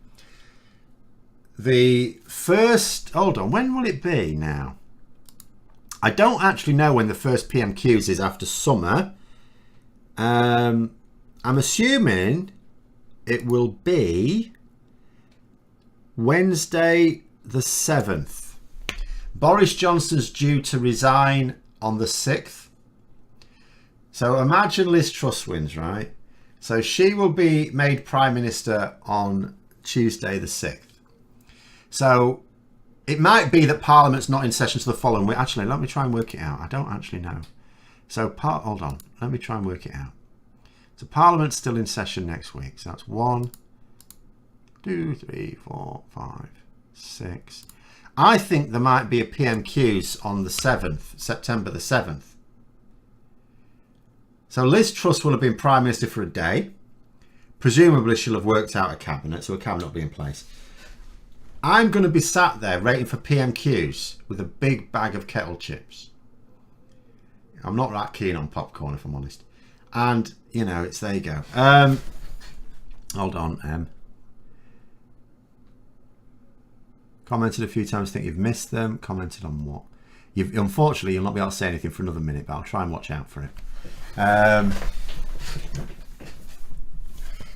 The first, hold on, when will it be now? I don't actually know when the first PMQs is after summer. I'm assuming it will be Wednesday the 7th. Boris Johnson's due to resign on the 6th. So imagine Liz Truss wins, right? So she will be made Prime Minister on Tuesday the 6th. So it might be that Parliament's not in session to the following week. Actually, let me try and work it out. I don't actually know. So hold on. Let me try and work it out. So Parliament's still in session next week. So that's 1, 2, 3, 4, 5, 6. I think there might be a PMQs on the 7th, September the 7th. So Liz Truss will have been Prime Minister for a day. Presumably she'll have worked out a cabinet, so a cabinet will be in place. I'm going to be sat there waiting for PMQs with a big bag of kettle chips. I'm not that keen on popcorn, if I'm honest. And, you know, it's there you go. Hold on, Commented a few times, think you've missed them. Commented on what? Unfortunately, you'll not be able to say anything for another minute, but I'll try and watch out for it.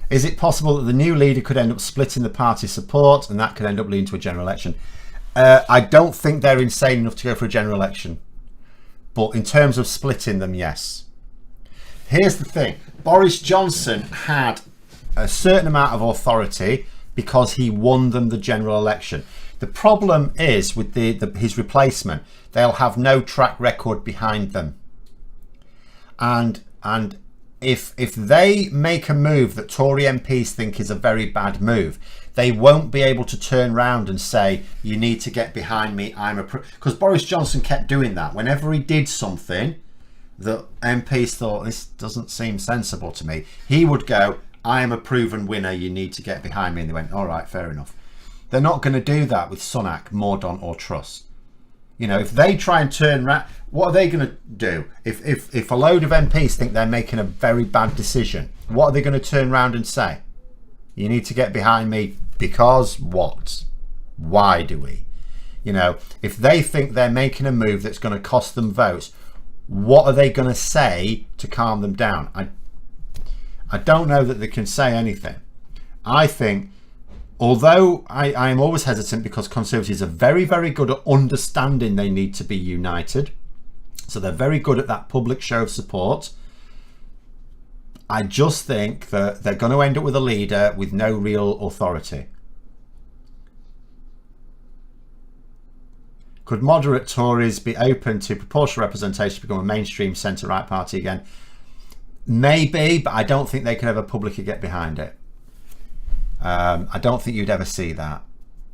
Is it possible that the new leader could end up splitting the party's support and that could end up leading to a general election? I don't think they're insane enough to go for a general election. But in terms of splitting them, yes. Here's the thing. Boris Johnson had a certain amount of authority because he won them the general election. The problem is with his replacement, they'll have no track record behind them. And if they make a move that Tory MPs think is a very bad move, they won't be able to turn around and say, you need to get behind me, because Boris Johnson kept doing that. Whenever he did something that MPs thought, this doesn't seem sensible to me, he would go, I am a proven winner, you need to get behind me. And they went, all right, fair enough. They're not going to do that with Sunak, Mordaunt or Truss. You know, if they try and turn around, what are they going to do? If a load of MPs think they're making a very bad decision, what are they going to turn around and say? You need to get behind me because what? Why do we? You know, if they think they're making a move that's going to cost them votes, what are they going to say to calm them down? I don't know that they can say anything. I think, although I am always hesitant because Conservatives are very, very good at understanding they need to be united. So they're very good at that public show of support. I just think that they're going to end up with a leader with no real authority. Could moderate Tories be open to proportional representation to become a mainstream centre-right party again? Maybe, but I don't think they could ever publicly get behind it. I don't think you'd ever see that.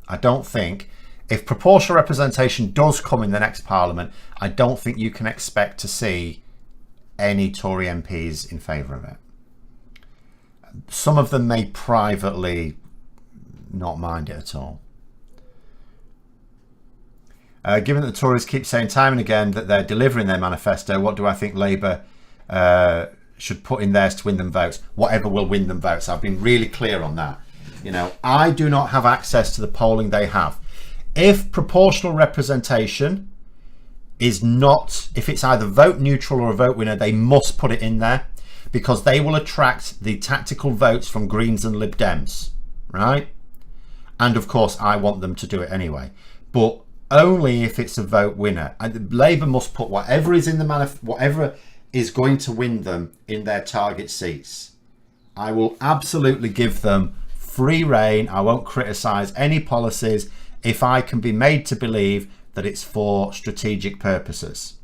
I don't think, if proportional representation does come in the next Parliament, I don't think you can expect to see any Tory MPs in favour of it. Some of them may privately not mind it at all. Given that the Tories keep saying time and again that they're delivering their manifesto, what do I think Labour should put in theirs to win them votes? Whatever will win them votes. I've been really clear on that. You know, I do not have access to the polling they have. If proportional representation is not, if it's either vote neutral or a vote winner, they must put it in there, because they will attract the tactical votes from Greens and Lib Dems, right? And of course, I want them to do it anyway, but only if it's a vote winner. And Labour must put whatever is in the whatever is going to win them in their target seats. I will absolutely give them free rein. I won't criticise any policies if I can be made to believe that it's for strategic purposes.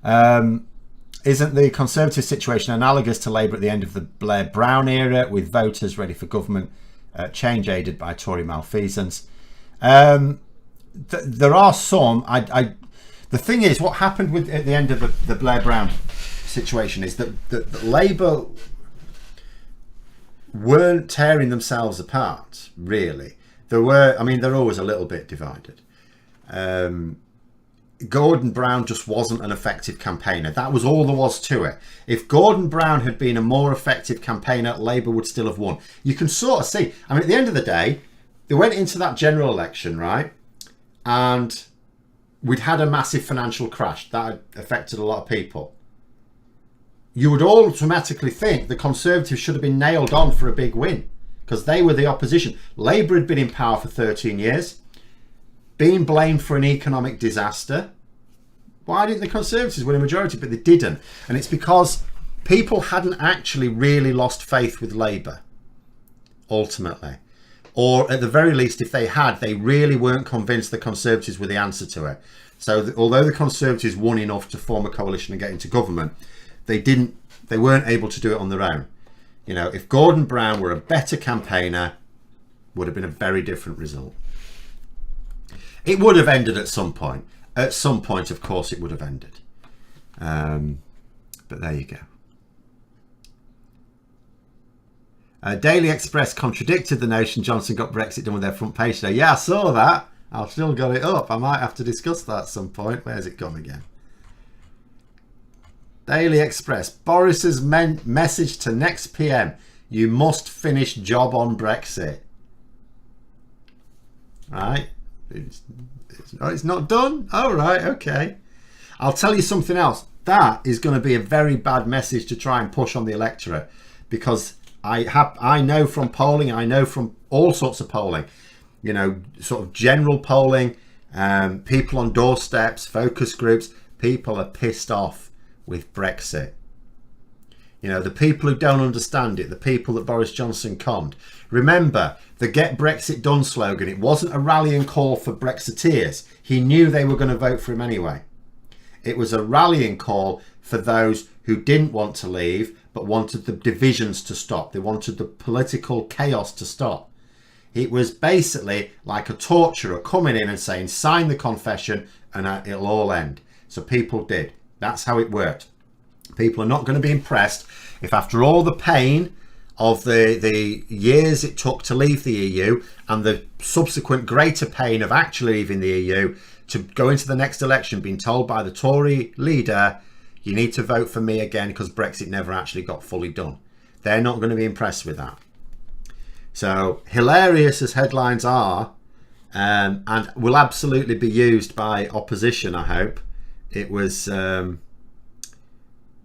Isn't the Conservative situation analogous to Labour at the end of the Blair-Brown era, with voters ready for government change aided by Tory malfeasance? There are some. The thing is, what happened at the end of the Blair-Brown situation is that Labour weren't tearing themselves apart, really. They're always a little bit divided. Gordon Brown just wasn't an effective campaigner. That was all there was to it. If Gordon Brown had been a more effective campaigner, Labour would still have won. You can sort of see. I mean, at the end of the day, they went into that general election, right? And we'd had a massive financial crash that had affected a lot of people. You would automatically think the Conservatives should have been nailed on for a big win, because they were the opposition. Labour had been in power for 13 years. Being blamed for an economic disaster. Why didn't the Conservatives win a majority? But they didn't. And it's because people hadn't actually really lost faith with Labour, ultimately. Or at the very least, if they had, they really weren't convinced the Conservatives were the answer to it. So although the Conservatives won enough to form a coalition and get into government, they weren't able to do it on their own. You know, if Gordon Brown were a better campaigner, would have been a very different result. It would have ended at some point. At some point, of course, it would have ended. But there you go. Daily Express contradicted the notion Johnson got Brexit done with their front page today. Yeah, I saw that. I've still got it up. I might have to discuss that at some point. Where's it gone again? Daily Express. Boris's message to next PM. You must finish job on Brexit. Right? It's not done? Oh, right, okay. I'll tell you something else. That is going to be a very bad message to try and push on the electorate, because I know from polling, I know from all sorts of polling, you know, sort of general polling, people on doorsteps, focus groups, people are pissed off with Brexit. You know, the people who don't understand it, the people that Boris Johnson conned. Remember, the Get Brexit Done slogan, it wasn't a rallying call for Brexiteers. He knew they were going to vote for him anyway. It was a rallying call for those who didn't want to leave, but wanted the divisions to stop. They wanted the political chaos to stop. It was basically like a torturer coming in and saying, sign the confession and it'll all end. So people did. That's how it worked. People are not going to be impressed if after all the pain of the years it took to leave the EU and the subsequent greater pain of actually leaving the EU, to go into the next election being told by the Tory leader, you need to vote for me again because Brexit never actually got fully done. They're not going to be impressed with that. So hilarious as headlines are, and will absolutely be used by opposition, I hope. It was...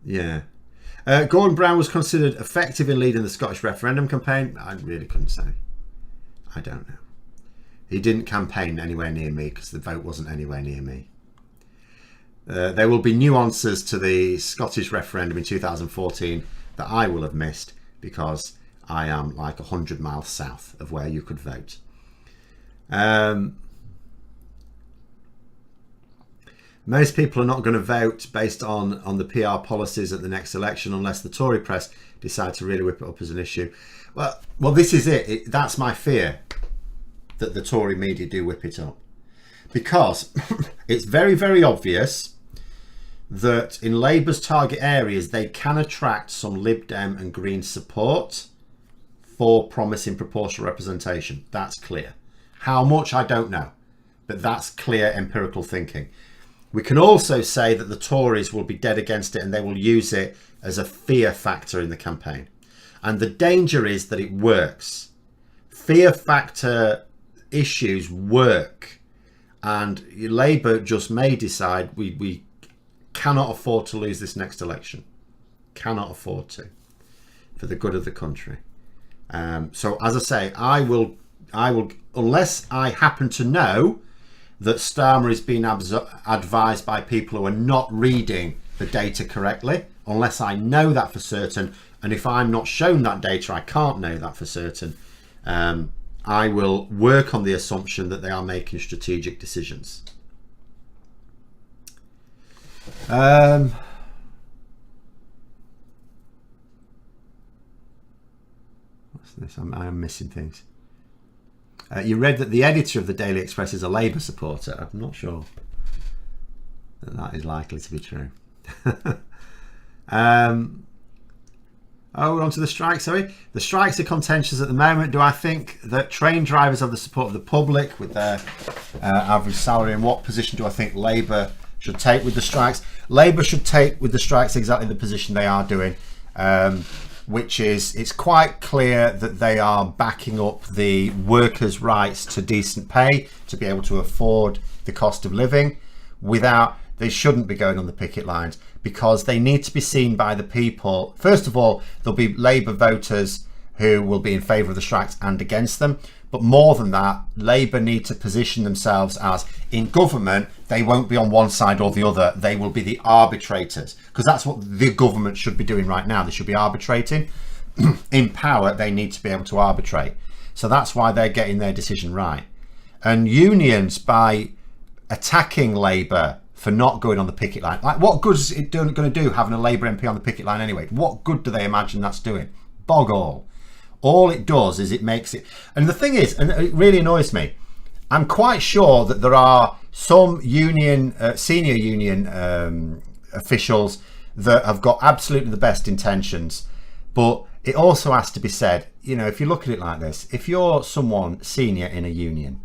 yeah. Gordon Brown was considered effective in leading the Scottish referendum campaign. I really couldn't say. I don't know. He didn't campaign anywhere near me because the vote wasn't anywhere near me. There will be nuances to the Scottish referendum in 2014 that I will have missed because I am like 100 miles south of where you could vote. Most people are not going to vote based on the PR policies at the next election unless the Tory press decide to really whip it up as an issue. Well, this is it. That's my fear, that the Tory media do whip it up. Because it's very, very obvious that in Labour's target areas, they can attract some Lib Dem and Green support for promising proportional representation. That's clear. How much, I don't know. But that's clear empirical thinking. We can also say that the Tories will be dead against it and they will use it as a fear factor in the campaign. And the danger is that it works. Fear factor issues work, and Labour just may decide we cannot afford to lose this next election. Cannot afford to, for the good of the country. So as I say, I will, unless I happen to know that Starmer is being advised by people who are not reading the data correctly, unless I know that for certain, and if I'm not shown that data, I can't know that for certain, I will work on the assumption that they are making strategic decisions. What's this? I am missing things. You read that the editor of the Daily Express is a Labour supporter. I'm not sure that is likely to be true. We're on to the strikes, sorry. The strikes are contentious at the moment. Do I think that train drivers have the support of the public with their average salary? And what position do I think Labour should take with the strikes? Labour should take with the strikes exactly the position they are doing, which is, it's quite clear that they are backing up the workers' rights to decent pay, to be able to afford the cost of living. They shouldn't be going on the picket lines, because they need to be seen by the people. First of all, there'll be Labour voters who will be in favour of the strikes and against them. But more than that, Labour need to position themselves as, in government, they won't be on one side or the other. They will be the arbitrators, because that's what the government should be doing right now. They should be arbitrating. In power, they need to be able to arbitrate. So that's why they're getting their decision right. And unions, by attacking Labour for not going on the picket line, like, what good is it going to do having a Labour MP on the picket line anyway? What good do they imagine that's doing? Bog all. All it does is it makes it. And the thing is, and it really annoys me, I'm quite sure that there are some union, senior union officials that have got absolutely the best intentions, but it also has to be said, you know, if you look at it like this, if you're someone senior in a union,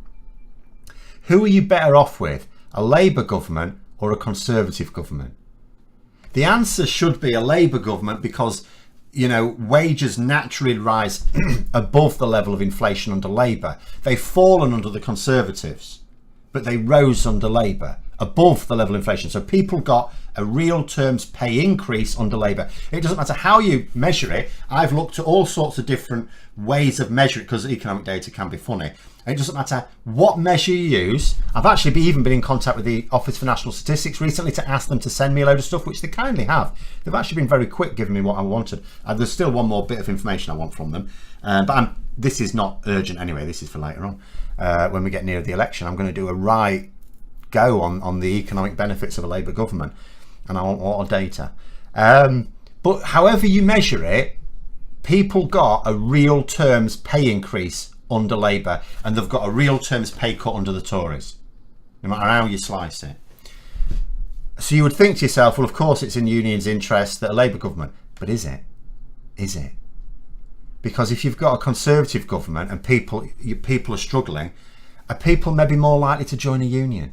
who are you better off with, a Labour government or a Conservative government? The answer should be a Labour government, because, you know, wages naturally rise above the level of inflation under Labour. They've fallen under the Conservatives, but they rose under Labour above the level of inflation. So people got a real terms pay increase under Labour. It doesn't matter how you measure it. I've looked at all sorts of different ways of measuring it, because economic data can be funny. It doesn't matter what measure you use. I've actually even been in contact with the Office for National Statistics recently to ask them to send me a load of stuff, which they kindly have. They've actually been very quick giving me what I wanted. There's still one more bit of information I want from them. But this is not urgent anyway. This is for later on. When we get near the election, I'm going to do a right go on the economic benefits of a Labour government. And I want a lot of data. But however you measure it, people got a real terms pay increase under Labour, and they've got a real terms pay cut under the Tories, no matter how you slice it. So you would think to yourself, well, of course it's in unions' interest that a Labour government, but is it? Is it? Because if you've got a Conservative government and people are struggling, are people maybe more likely to join a union?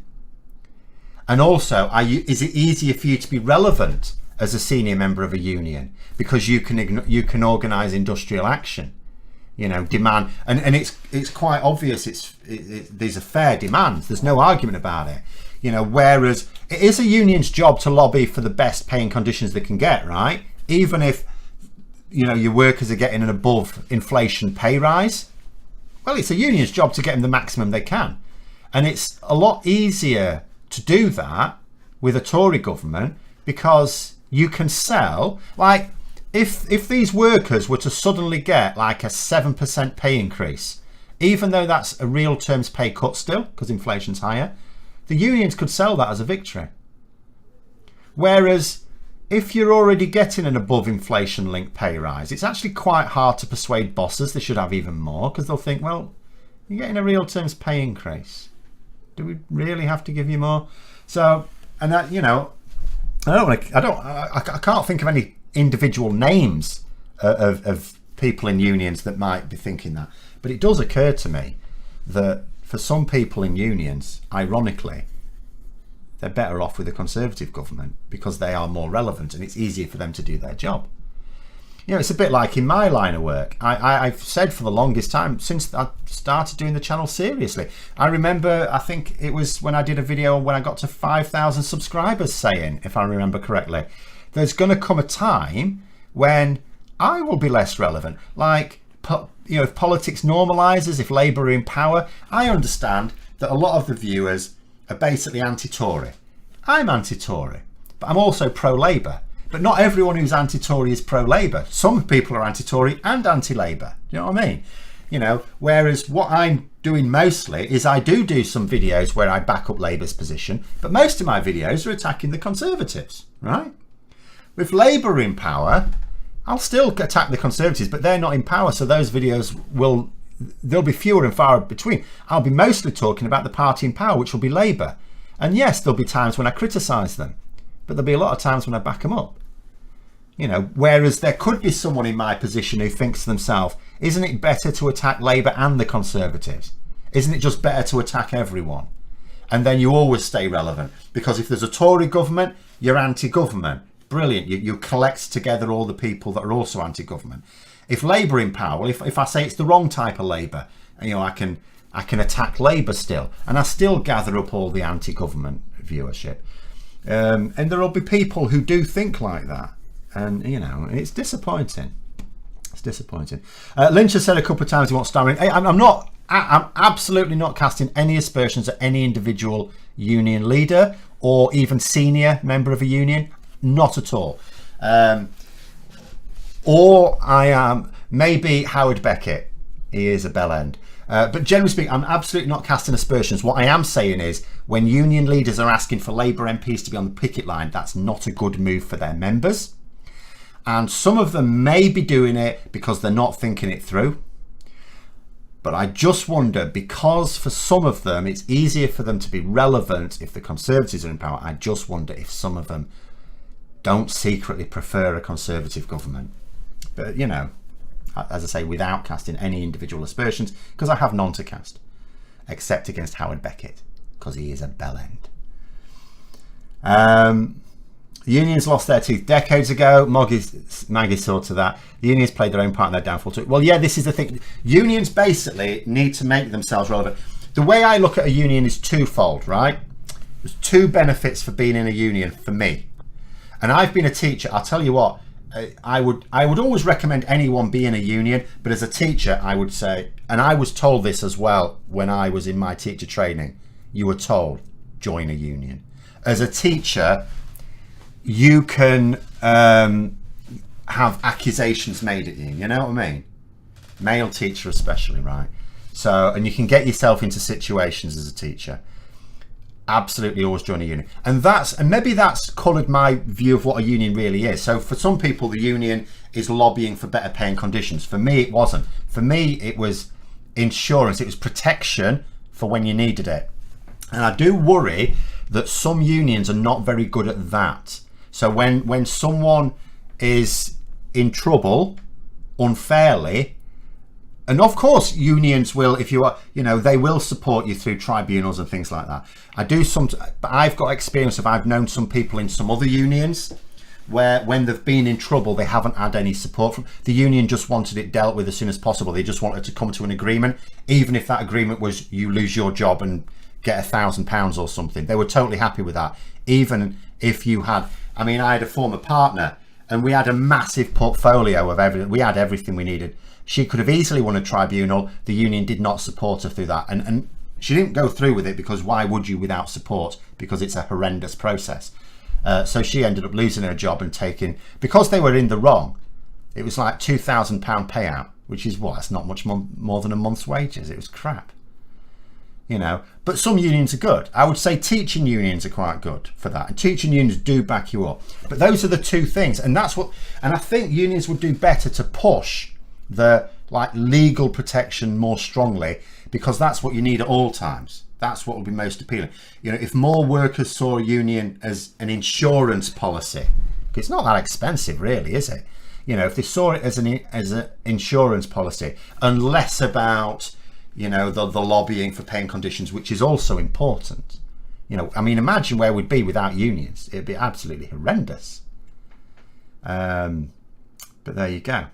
And also, is it easier for you to be relevant as a senior member of a union, because you can organise industrial action? You know, demand, and it's quite obvious. These are fair demands. There's no argument about it. You know, whereas it is a union's job to lobby for the best paying conditions they can get, right? Even if, you know, your workers are getting an above inflation pay rise, well, it's a union's job to get them the maximum they can, and it's a lot easier to do that with a Tory government, because you can sell, like, if these workers were to suddenly get like a 7% pay increase, even though that's a real terms pay cut still, because inflation's higher, the unions could sell that as a victory. Whereas if you're already getting an above inflation linked pay rise, it's actually quite hard to persuade bosses they should have even more, because they'll think, well, you're getting a real terms pay increase. Do we really have to give you more? So, and that, you know, I can't think of any individual names of people in unions that might be thinking that, but it does occur to me that for some people in unions, ironically, they're better off with a Conservative government, because they are more relevant and it's easier for them to do their job. it's a bit like in my line of work. I've said for the longest time, since I started doing the channel seriously, I remember, I think it was when I did a video when I got to 5,000 subscribers, saying, if I remember correctly, there's going to come a time when I will be less relevant. Like, if politics normalises, if Labour are in power, I understand that a lot of the viewers are basically anti-Tory. I'm anti-Tory, but I'm also pro-Labour. But not everyone who's anti-Tory is pro-Labour. Some people are anti-Tory and anti-Labour. You know what I mean? Whereas what I'm doing mostly is I do some videos where I back up Labour's position, but most of my videos are attacking the Conservatives, right? With Labour in power, I'll still attack the Conservatives, but they're not in power, so those videos there'll be fewer and far between. I'll be mostly talking about the party in power, which will be Labour. And yes, there'll be times when I criticise them, but there'll be a lot of times when I back them up. Whereas there could be someone in my position who thinks to themselves, isn't it better to attack Labour and the Conservatives? Isn't it just better to attack everyone? And then you always stay relevant, because if there's a Tory government, you're anti-government. Brilliant. You collect together all the people that are also anti-government. If Labour in power, if I say it's the wrong type of Labour, I can attack Labour still, and I still gather up all the anti-government viewership. And there'll be people who do think like that. And, it's disappointing. It's disappointing. Lynch has said a couple of times he wants Starmer. I'm absolutely not casting any aspersions at any individual union leader or even senior member of a union. Not at all. Or I am maybe Howard Beckett. He is a bell end. But generally speaking, I'm absolutely not casting aspersions. What I am saying is, when union leaders are asking for Labour MPs to be on the picket line, that's not a good move for their members. And some of them may be doing it because they're not thinking it through. But I just wonder, because for some of them, it's easier for them to be relevant if the Conservatives are in power. I just wonder if some of them don't secretly prefer a Conservative government. But, as I say, without casting any individual aspersions, because I have none to cast, except against Howard Beckett, because he is a bell end. The unions lost their teeth decades ago. Maggie saw to that. The unions played their own part in their downfall too. Well, yeah, this is the thing. Unions basically need to make themselves relevant. The way I look at a union is twofold, right? There's two benefits for being in a union for me. And I've been a teacher. I'll tell you what, I would always recommend anyone be in a union, but as a teacher, I would say, and I was told this as well when I was in my teacher training, you were told, join a union. As a teacher, you can have accusations made at you. You know what I mean? Male teacher especially, right? So, and you can get yourself into situations as a teacher. Absolutely always join a union. And maybe that's coloured my view of what a union really is. So for some people, the union is lobbying for better paying conditions. For me, it wasn't. For me, it was insurance. It was protection for when you needed it. And I do worry that some unions are not very good at that. So when someone is in trouble unfairly, and of course unions will, if you are, they will support you through tribunals and things like that. But I've got experience I've known some people in some other unions where when they've been in trouble, they haven't had any support from the union. Just wanted it dealt with as soon as possible. They just wanted to come to an agreement, even if that agreement was you lose your job and get £1,000 or something. They were totally happy with that. Even if you had, I had a former partner and we had a massive portfolio of everything. We had everything we needed. She could have easily won a tribunal. The union did not support her through that. And she didn't go through with it because why would you without support? Because it's a horrendous process. So she ended up losing her job and taking, because they were in the wrong, it was like £2,000 payout, which is what? It's not much more than a month's wages. It was crap. But some unions are good. I would say teaching unions are quite good for that. And teaching unions do back you up. But those are the two things. And I think unions would do better to push the legal protection more strongly, because that's what you need at all times. That's what would be most appealing. If more workers saw a union as an insurance policy, it's not that expensive really, is it? If they saw it as an insurance policy and less about the lobbying for paying conditions, which is also important. Imagine where we'd be without unions. It'd be absolutely horrendous. But there you go.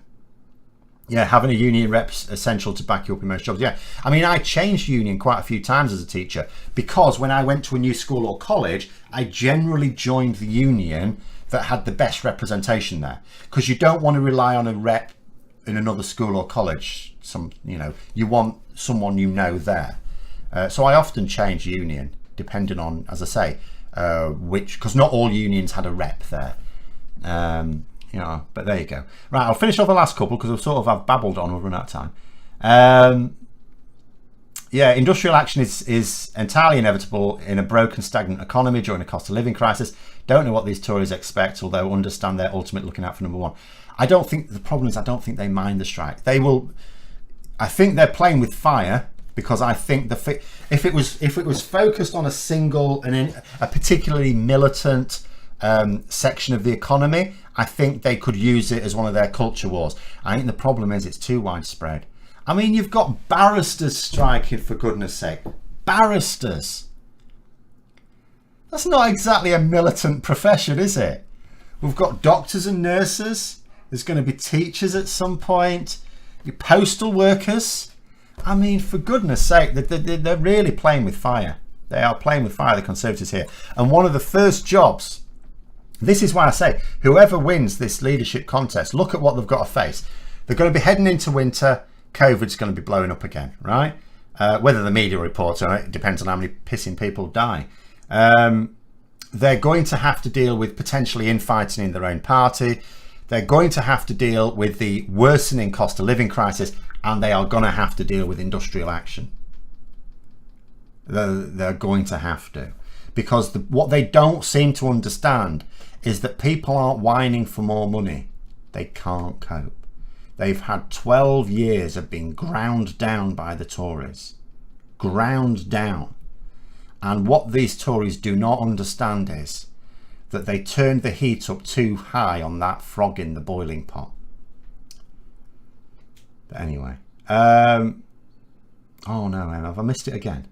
Yeah, having a union rep's essential to back you up in most jobs. Yeah, I mean, I changed union quite a few times as a teacher because when I went to a new school or college, I generally joined the union that had the best representation there, because you don't want to rely on a rep in another school or college. You want someone there. So I often change union depending on, as I say, because not all unions had a rep there. But there you go. Right, I'll finish off the last couple because I've babbled on. We've run out of time. Industrial action is entirely inevitable in a broken, stagnant economy during a cost of living crisis. Don't know what these Tories expect, although understand their ultimate looking out for number one. I don't think the problem is I don't think they mind the strike. They will. I think they're playing with fire, because I think if it was focused on a single and a particularly militant section of the economy, I think they could use it as one of their culture wars. I think the problem is it's too widespread. I mean, you've got barristers striking, for goodness sake. Barristers. That's not exactly a militant profession, is it? We've got doctors and nurses. There's going to be teachers at some point. Your postal workers. I mean, for goodness sake, they're really playing with fire. They are playing with fire, the Conservatives here. And one of the first jobs, this is why I say, whoever wins this leadership contest, look at what they've got to face. They're going to be heading into winter. COVID's going to be blowing up again, right? Whether the media reports on it depends on how many pissing people die. They're going to have to deal with potentially infighting in their own party. They're going to have to deal with the worsening cost of living crisis, and they are going to have to deal with industrial action. They're going to have to, because what they don't seem to understand is that people aren't whining for more money. They can't cope. They've had 12 years of being ground down by the Tories. Ground down. And what these Tories do not understand is that they turned the heat up too high on that frog in the boiling pot. But anyway. Oh no, have I missed it again?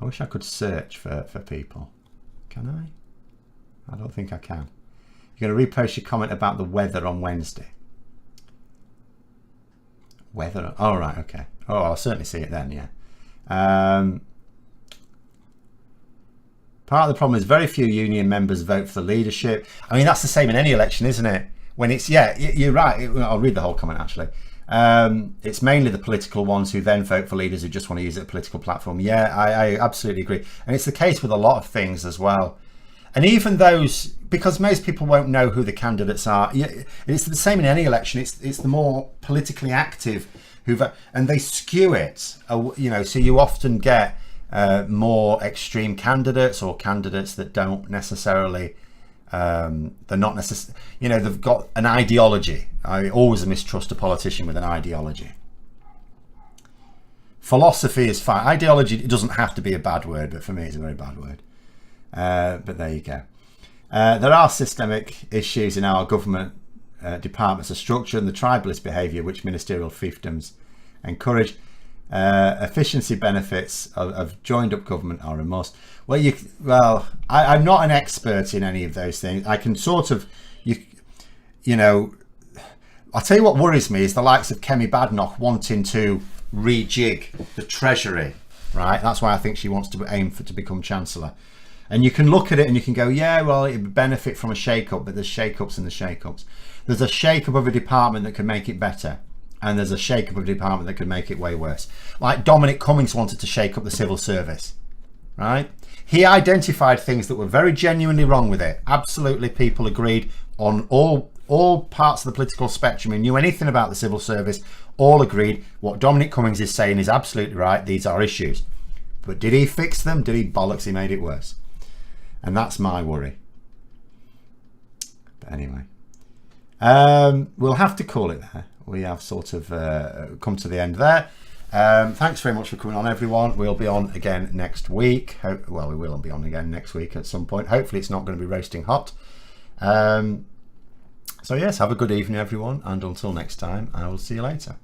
I wish I could search for people. Can I? I don't think I can. You're going to repost your comment about the weather on Wednesday. Weather? Oh, right, okay. Oh, I'll certainly see it then, yeah. Part of the problem is very few union members vote for the leadership. I mean, that's the same in any election, isn't it? When it's, yeah, you're right. I'll read the whole comment, actually. It's mainly the political ones who then vote for leaders who just want to use it as a political platform. Yeah, I absolutely agree. And it's the case with a lot of things as well. And even those, because most people won't know who the candidates are. It's the same in any election. It's the more politically active and they skew it. So you often get more extreme candidates, or candidates that don't necessarily. They're not necessarily. They've got an ideology. I always mistrust a politician with an ideology. Philosophy is fine. Ideology, it doesn't have to be a bad word, but for me, it's a very bad word. But there you go. There are systemic issues in our government departments of structure and the tribalist behaviour which ministerial fiefdoms encourage. Efficiency benefits of joined up government are a must. I'm not an expert in any of those things. I can sort of, I'll tell you what worries me is the likes of Kemi Badenoch wanting to rejig the Treasury, right? That's why I think she wants to aim to become Chancellor. And you can look at it and you can go, yeah, well, it would benefit from a shake-up, but there's shake-ups and the shake-ups. There's a shake-up of a department that could make it better, and there's a shake-up of a department that could make it way worse. Like Dominic Cummings wanted to shake up the civil service, right? He identified things that were very genuinely wrong with it. Absolutely, people agreed on all parts of the political spectrum who knew anything about the civil service, all agreed what Dominic Cummings is saying is absolutely right. These are issues. But did he fix them? Did he bollocks? He made it worse. And that's my worry. But anyway, we'll have to call it there. We have sort of come to the end there. Thanks very much for coming on, everyone. We'll be on again next week. We will be on again next week at some point. Hopefully it's not going to be roasting hot. So yes, have a good evening, everyone. And until next time, I will see you later.